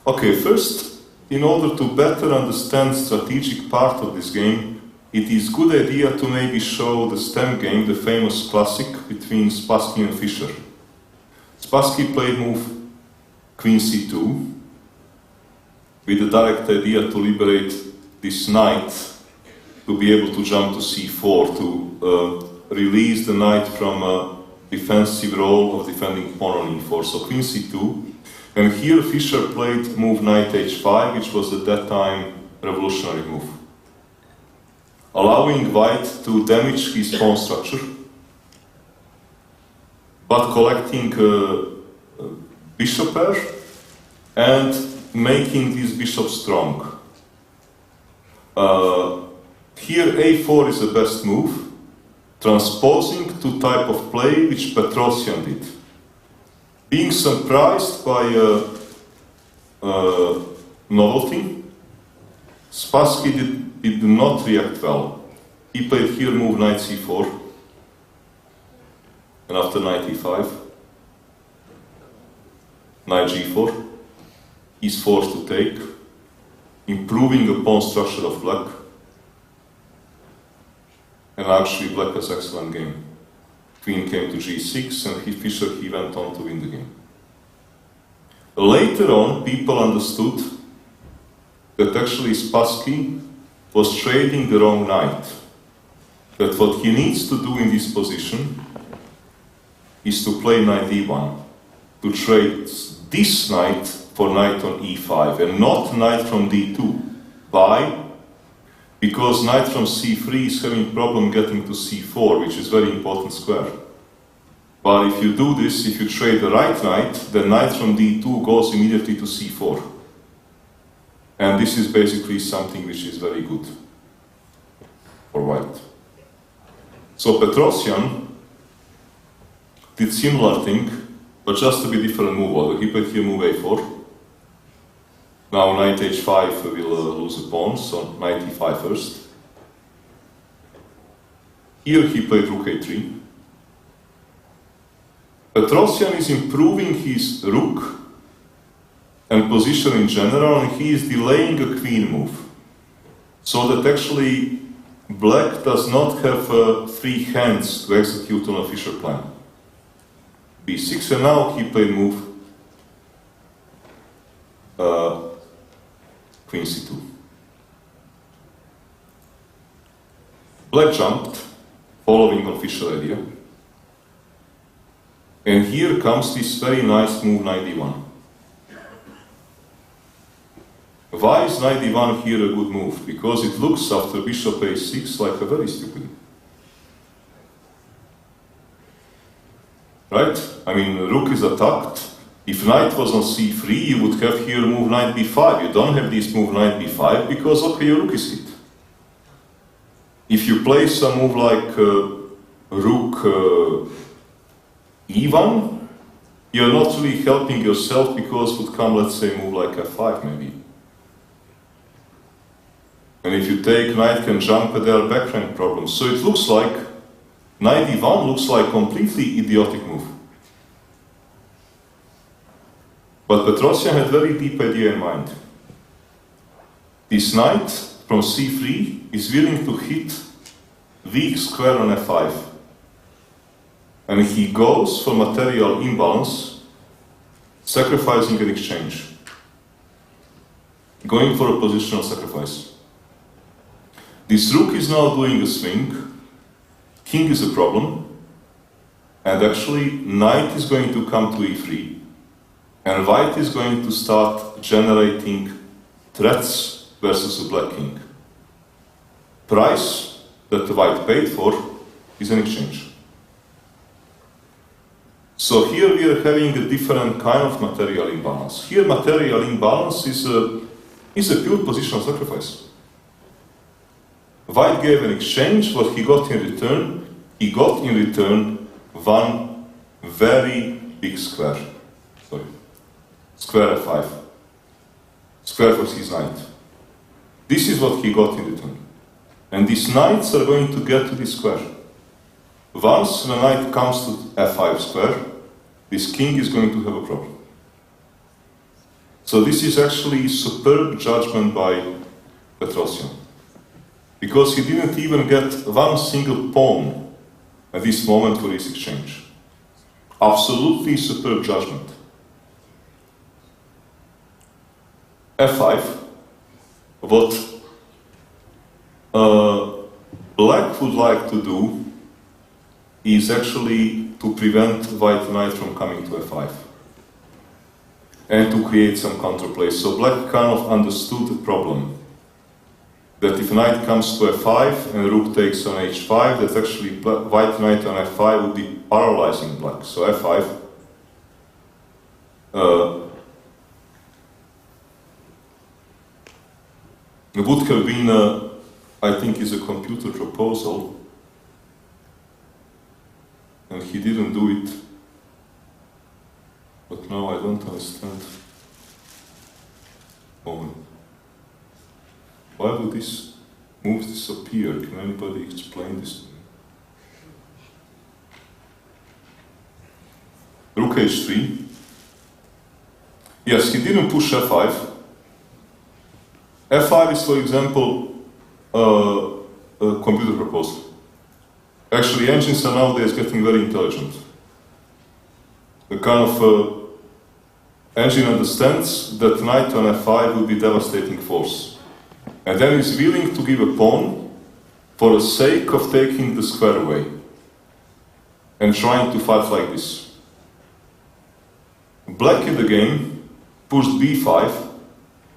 Okay, first, in order to better understand strategic part of this game, it is good idea to maybe show the stem game, the famous classic between Spassky and Fischer. Spassky played move queen c2 with the direct idea to liberate this knight to be able to jump to c4 to release the knight from a defensive role of defending pawn on e4. So queen c2, and here Fischer played move knight h5, which was at that time revolutionary move, allowing white to damage his pawn structure, but collecting bishop pair and making this bishop strong. Here a4 is the best move, transposing to type of play which Petrosyan did. Being surprised by a novelty, Spassky did not react well. He played here move knight c4, and after knight e5, knight g4, he's forced to take, improving the pawn structure of black. And actually black has excellent game. Queen came to g6 and Fischer went on to win the game. Later on, people understood that actually Spassky was trading the wrong knight. That what he needs to do in this position is to play knight d1, to trade this knight for knight on e5 and not knight from d2. Why? Because knight from c3 is having problem getting to c4, which is very important square. But if you do this, if you trade the right knight, the knight from d2 goes immediately to c4. And this is basically something which is very good for white. So Petrosyan did similar thing, but just a bit different move order. He played here move a4. Now knight h5 will lose a pawn, so knight e5 first. Here he played rook a3. Petrosyan is improving his rook and position in general, and he is delaying a queen move. So that actually black does not have free hands to execute on a Fischer plan. b6, and now he played move queen c2. Black jumped, following on Fischer idea. And here comes this very nice move, knight d1. Why is knight d1 here a good move? Because it looks, after bishop a6, like a very stupid. Right? I mean, rook is attacked. If knight was on c3, you would have here move knight b5. You don't have this move knight b5 because, okay, your rook is hit. If you play some move like rook e1, you're not really helping yourself because would come, let's say, move like f5 maybe. And if you take knight can jump, there are back rank problems. So it looks like knight e1 looks like completely idiotic move. But Petrosyan had very deep idea in mind. This knight from c3 is willing to hit weak square on f5. And he goes for material imbalance, sacrificing an exchange. Going for a positional sacrifice. This rook is now doing a swing, king is a problem, and actually knight is going to come to e3, and white is going to start generating threats versus a black king. Price that the white paid for is an exchange. So here we are having a different kind of material imbalance. Here material imbalance is a pure positional sacrifice. White gave an exchange. What he got in return? He got in return one very big square. Sorry. Square f5. Square for his knight. This is what he got in return. And these knights are going to get to this square. Once the knight comes to f5 square, this king is going to have a problem. So this is actually superb judgment by Petrosyan. Because he didn't even get one single pawn at this moment for this exchange. Absolutely superb judgment. f5. What black would like to do is actually to prevent white knight from coming to f5 and to create some counterplay. So black kind of understood the problem. That if knight comes to f5 and rook takes on h5, that actually white knight on f5 would be paralyzing black. So f5 would have been, I think, is a computer proposal, and he didn't do it. But now I don't understand. Moment. Why would these moves disappear? Can anybody explain this to me? Rook h3. Yes, he didn't push f5. f5 is, for example, a computer proposal. Actually, engines are nowadays getting very intelligent. The kind of engine understands that knight on f5 will be devastating force. And then is willing to give a pawn for the sake of taking the square away and trying to fight like this. Black in the game pushed b5,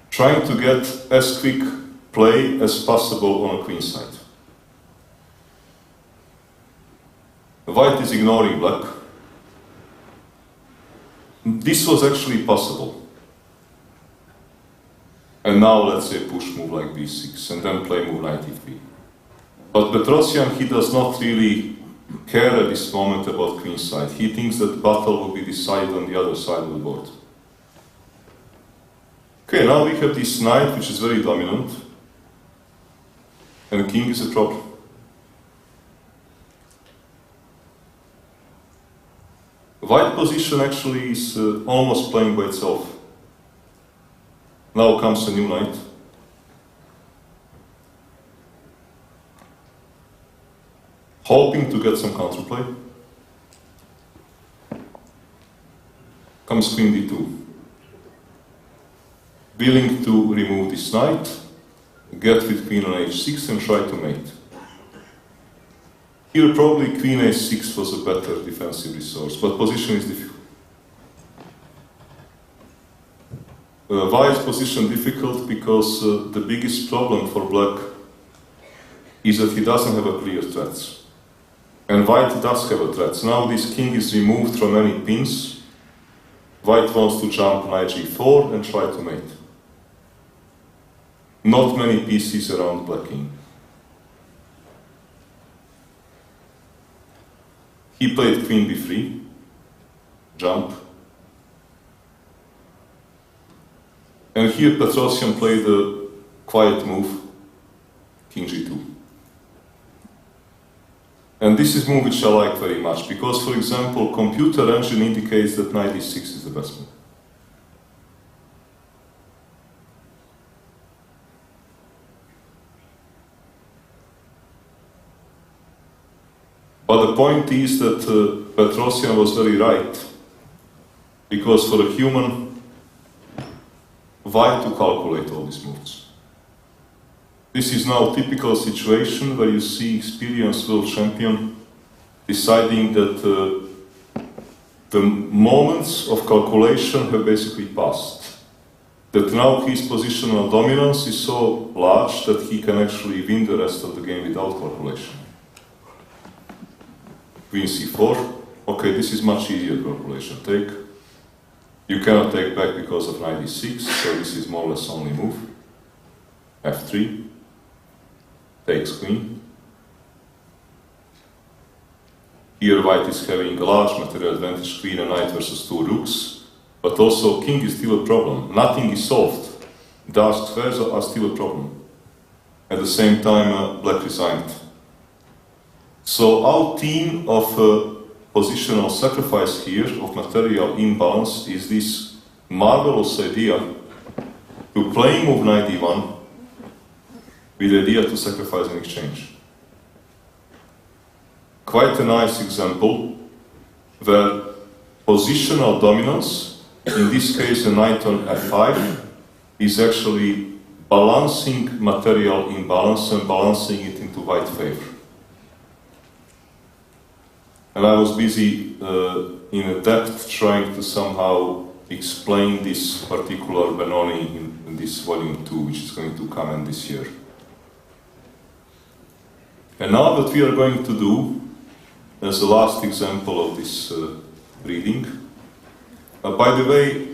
trying to get as quick play as possible on a queen side. White is ignoring black. This was actually possible. And now let's say push move like b6 and then play move knight e3. But Petrosyan, he does not really care at this moment about queen side. He thinks that battle will be decided on the other side of the board. Okay, now we have this knight which is very dominant, and the king is a problem. White position actually is almost playing by itself. Now comes a new knight. Hoping to get some counterplay. Comes queen d2. Willing to remove this knight, get with queen on h6 and try to mate. Here probably queen a6 was a better defensive resource, but position is difficult. Why is position difficult? Because the biggest problem for black is that he doesn't have a clear threats. And white does have a threat. Now this king is removed from any pins. White wants to jump knight g4 and try to mate. Not many pieces around black king. He played queen b3, jump. And here Petrosian played a quiet move, king g2. And this is a move which I like very much, because, for example, computer engine indicates that knight e6 is the best move. But the point is that Petrosian was very right, because for a human, why to calculate all these moves? This is now a typical situation where you see experienced world champion deciding that the moments of calculation have basically passed. That now his positional dominance is so large that he can actually win the rest of the game without calculation. Queen c4, okay, this is much easier calculation. Take. You cannot take back because of knight e6, so this is more or less only move. f3. Takes queen. Here white is having a large material advantage, queen and knight versus two rooks, but also king is still a problem. Nothing is solved. Dark squares are still a problem. At the same time, black resigned. So our theme of positional sacrifice here, of material imbalance, is this marvelous idea to play move knight d1 with the idea to sacrifice in exchange. Quite a nice example where positional dominance, in this case a knight on f5, is actually balancing material imbalance and balancing it into white favor. And I was busy in depth trying to somehow explain this particular Benoni in this volume 2, which is going to come in this year. And now what we are going to do, as the last example of this reading, by the way,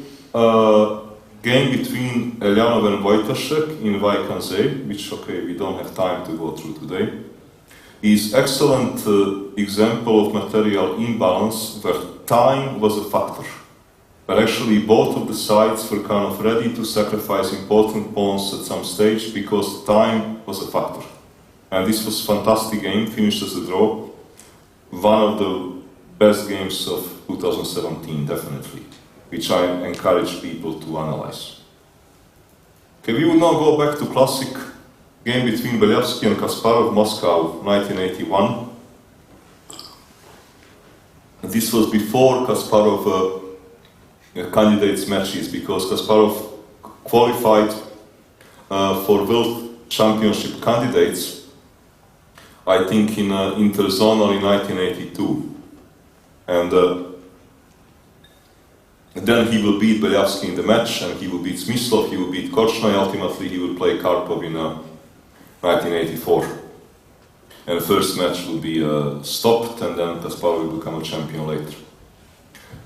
game between Elyanov and Wojtaszek in Vajkanze, which, okay, we don't have time to go through today, is excellent example of material imbalance where time was a factor. But actually both of the sides were kind of ready to sacrifice important pawns at some stage because time was a factor. And this was a fantastic game, finished as a draw. One of the best games of 2017, definitely, which I encourage people to analyze. Okay, we will now go back to classic game between Belyavsky and Kasparov, Moscow, 1981. This was before Kasparov candidates matches, because Kasparov qualified for World Championship candidates, I think in Interzonal in 1982. And then he will beat Belyavsky in the match, and he will beat Smyslov, he will beat Korchnoi, ultimately he will play Karpov in 1984. And the first match will be stopped, and then Kasparov will become a champion later.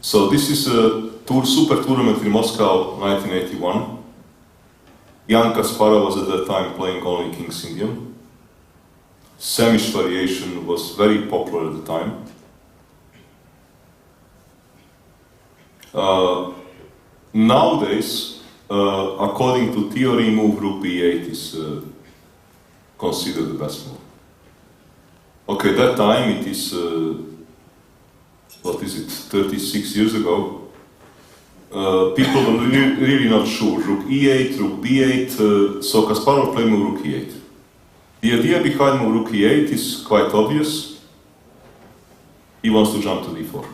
So this is a super tournament in Moscow, 1981. Young Kasparov was at that time playing only King's Indian. Semish variation was very popular at the time. Nowadays, according to theory, move rook b8 is considered the best move. Okay, that time it is what is it, 36 years ago, people were really not sure. Rook e8, rook b8, so Kasparov played move rook e8. The idea behind move rook e8 is quite obvious. He wants to jump to d4.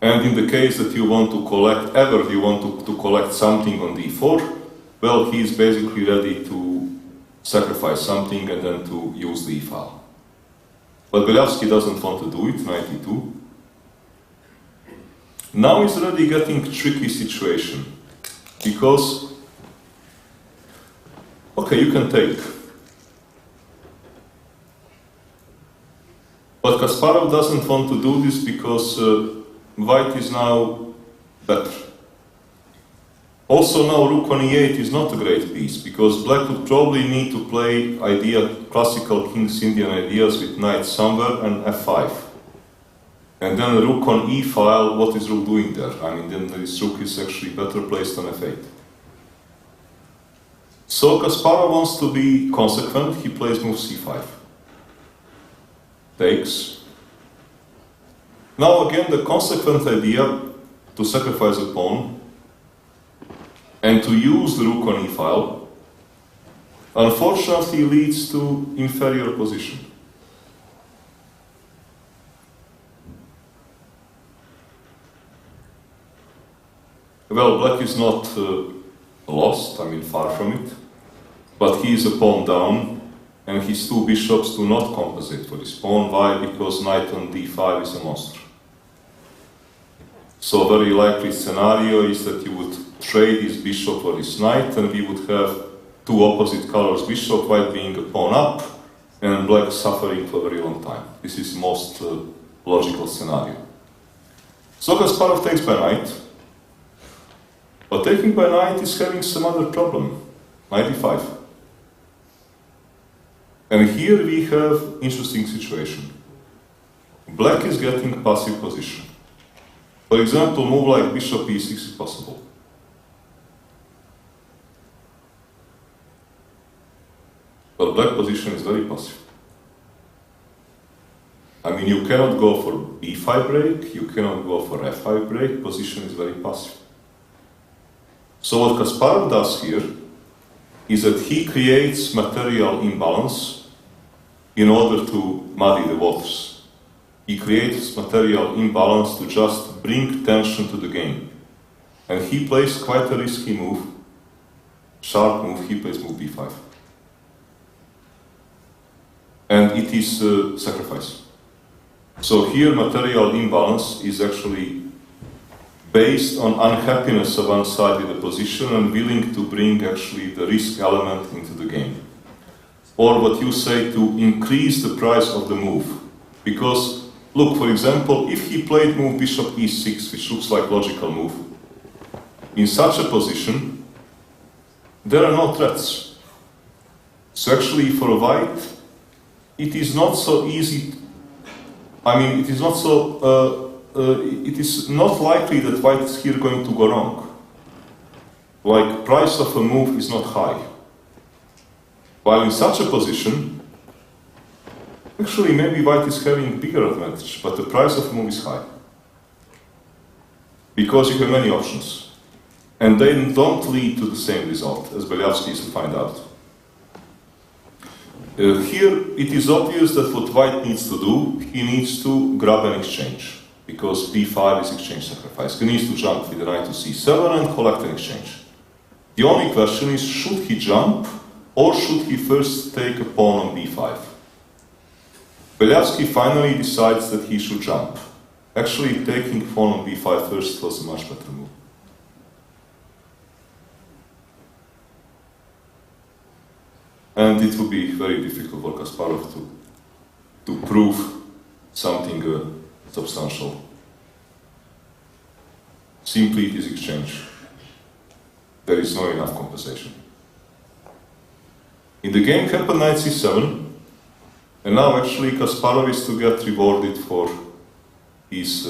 And in the case that you want to collect, you want to collect something on d4, well, he is basically ready to sacrifice something and then to use the e-file. But Belyavsky doesn't want to do it, knight e2. Now is already getting tricky situation, because, okay, you can take. But Kasparov doesn't want to do this because white is now better. Also now rook on e8 is not a great piece, because black would probably need to play classical King's Indian ideas with knight somewhere and f5. And then rook on e-file, what is rook doing there? I mean, then this rook is actually better placed on f8. So Kasparov wants to be consequent, he plays move c5. Takes. Now again, the consequent idea to sacrifice a pawn and to use the rook on e-file, unfortunately leads to inferior position. Well, black is not lost, I mean far from it, but he is a pawn down, and his two bishops do not compensate for this pawn. Why? Because knight on d5 is a monster. So a very likely scenario is that you would trade his bishop for his knight, and we would have two opposite colors bishop, white being a pawn up, and black suffering for a very long time. This is the most logical scenario. So Kasparov takes by knight. But taking by knight is having some other problem, knight e5. And here we have interesting situation. Black is getting passive position. For example, move like bishop e6 is possible. But black position is very passive. I mean, you cannot go for b5 break, you cannot go for f5 break, position is very passive. So what Kasparov does here is that he creates material imbalance in order to muddy the waters. He creates material imbalance to just bring tension to the game. And he plays quite a risky move, sharp move, he plays move b5. And it is sacrifice. So here material imbalance is actually based on unhappiness of one side in the position and willing to bring actually the risk element into the game. Or what you say, to increase the price of the move. Because, look, for example, if he played move bishop e6, which looks like logical move, in such a position, there are no threats. So actually for white, it is not so easy, I mean, it is not so, it is not likely that white is here going to go wrong. Like, price of a move is not high. While in such a position, actually maybe white is having bigger advantage, but the price of a move is high. Because you have many options. And they don't lead to the same result, as Belyavsky is to find out. Here, it is obvious that what white needs to do, he needs to grab an exchange. Because b5 is exchange sacrifice. He needs to jump with the knight to c7 and collect an exchange. The only question is, should he jump, or should he first take a pawn on b5? Belyavsky finally decides that he should jump. Actually, taking pawn on b5 first was a much better move. And it would be very difficult for Kasparov to prove something substantial. Simply it is exchange. There is no enough compensation. In the game happened knight c7, and now actually Kasparov is to get rewarded for his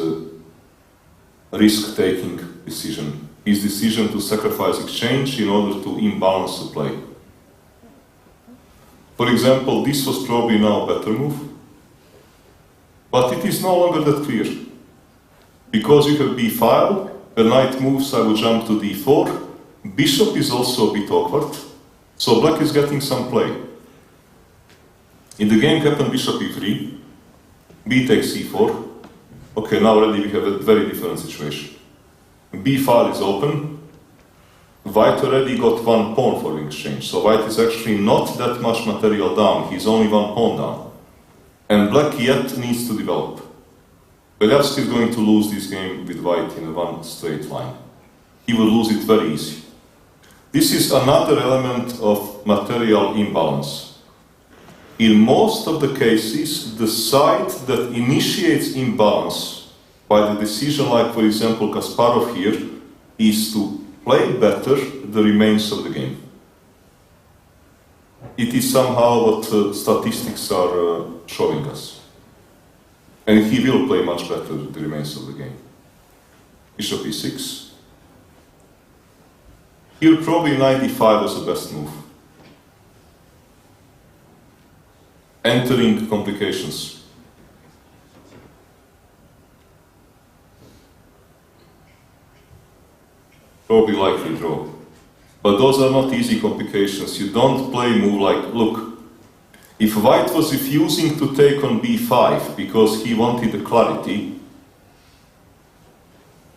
risk-taking decision. His decision to sacrifice exchange in order to imbalance the play. For example, this was probably now a better move, but it is no longer that clear. Because you have b5, the knight moves, I will jump to d4. Bishop is also a bit awkward, so black is getting some play. In the game happened bishop e3, b takes e4. Okay, now already we have a very different situation. b5 is open. White already got one pawn for exchange, so white is actually not that much material down, he's only one pawn down. And black yet needs to develop. Belявski is going to lose this game with white in one straight line. He will lose it very easy. This is another element of material imbalance. In most of the cases, the side that initiates imbalance by the decision, like for example Kasparov here, is to play better the remains of the game. It is somehow what statistics are showing us. And he will play much better the remains of the game. Bishop e6. Here probably knight e5 was the best move. Entering complications. Probably likely draw. But those are not easy complications. You don't play move like, look, if white was refusing to take on b5 because he wanted the clarity,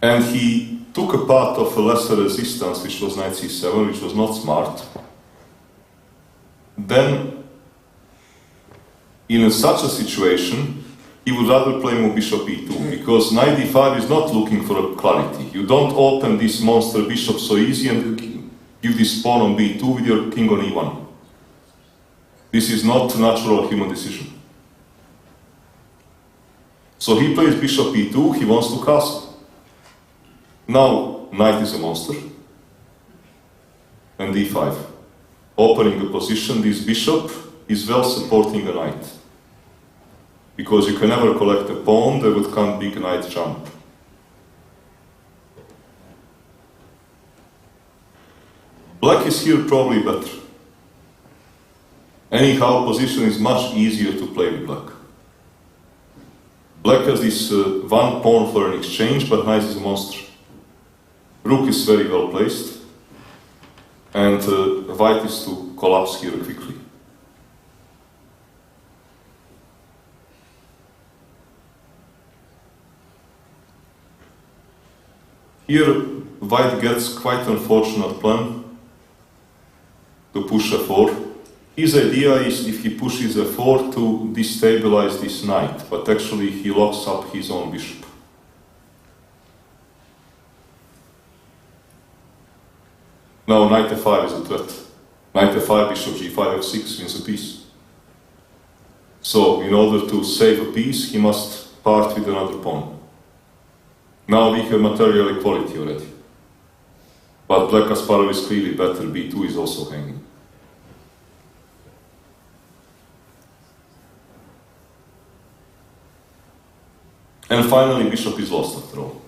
and he took a part of a lesser resistance, which was knight c7, which was not smart, then in such a situation, he would rather play move bishop e2, because knight e5 is not looking for a clarity. You don't open this monster bishop so easy and give this pawn on b2 with your king on e1. This is not a natural human decision. So he plays bishop e2, he wants to castle. Now, knight is a monster. And d5. Opening the position, this bishop is well supporting a knight. Because you can never collect a pawn, there would come big knight jump. Black is here probably better. Anyhow, position is much easier to play with black. Black has this one pawn for an exchange, but knight is a monster. Rook is very well placed, and white is to collapse here quickly. Here, white gets quite an unfortunate plan to push f4. His idea is if he pushes f4 to destabilize this knight, but actually he locks up his own bishop. Now knight f5 is a threat. Knight f5, bishop g5, f6 wins a piece. So in order to save a piece, he must part with another pawn. Now we have material equality already. But black Kasparov is clearly better, b2 is also hanging. And finally, bishop is lost after all.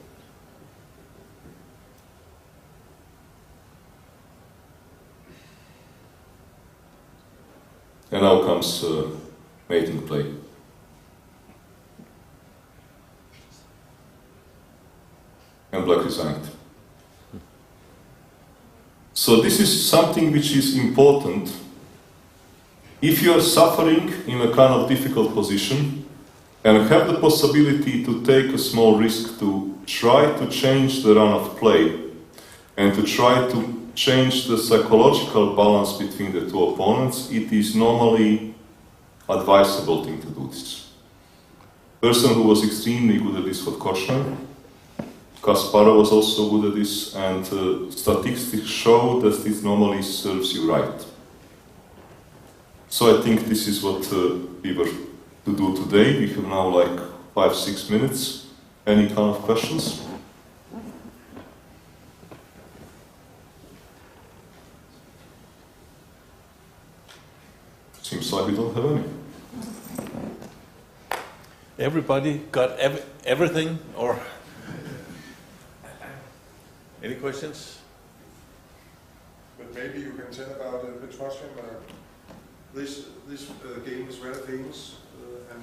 And now comes mating play. And black resigned. So this is something which is important. If you are suffering in a kind of difficult position, and have the possibility to take a small risk to try to change the run of play and to try to change the psychological balance between the two opponents, it is normally advisable thing to do this. Person who was extremely good at this was Korshner. Kasparov was also good at this, and statistics show that this normally serves you right. So I think this is what we were to do today. We have now like 5-6 minutes. Any kind of questions? Seems like we don't have any.
Everybody got everything, or any questions?
But maybe you can tell about Petrosian. This game is very famous, and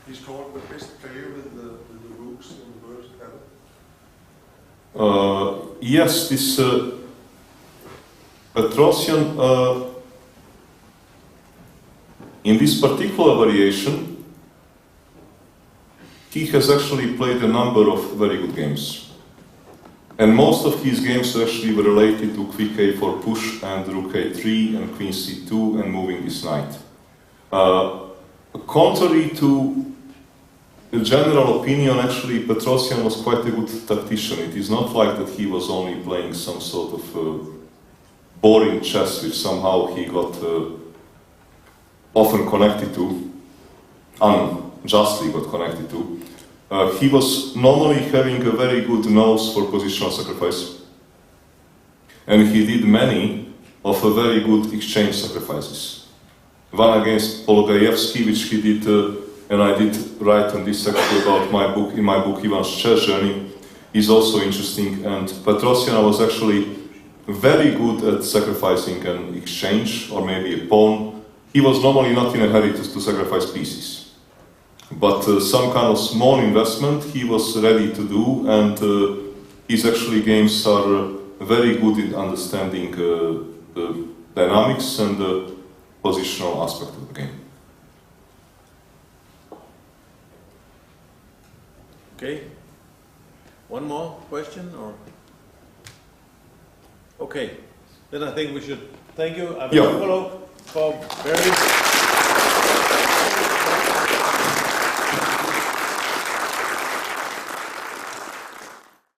he's called the best player with the rooks in
Yes, this Petrosian, in this particular variation, he has actually played a number of very good games. And most of his games actually were related to quick a4 push and rook a3 and queen c2 and moving his knight. Contrary to the general opinion, actually Petrosian was quite a good tactician. It is not like that he was only playing some sort of boring chess which somehow he got often connected to, unjustly got connected to. He was normally having a very good nose for positional sacrifice. And he did many of a very good exchange sacrifices. One against Pologayevsky, which he did, and I did write on this section about my book, in my book Ivan's Chess Journey, is also interesting. And Petrosian was actually very good at sacrificing an exchange or maybe a pawn. He was normally not in a hurry to sacrifice pieces. But some kind of small investment he was ready to do, and his actually games are very good in understanding the dynamics and the positional aspect of the game.
Okay. One more question, or? Okay. Then I think we should thank you, Ivan Sokolov, for very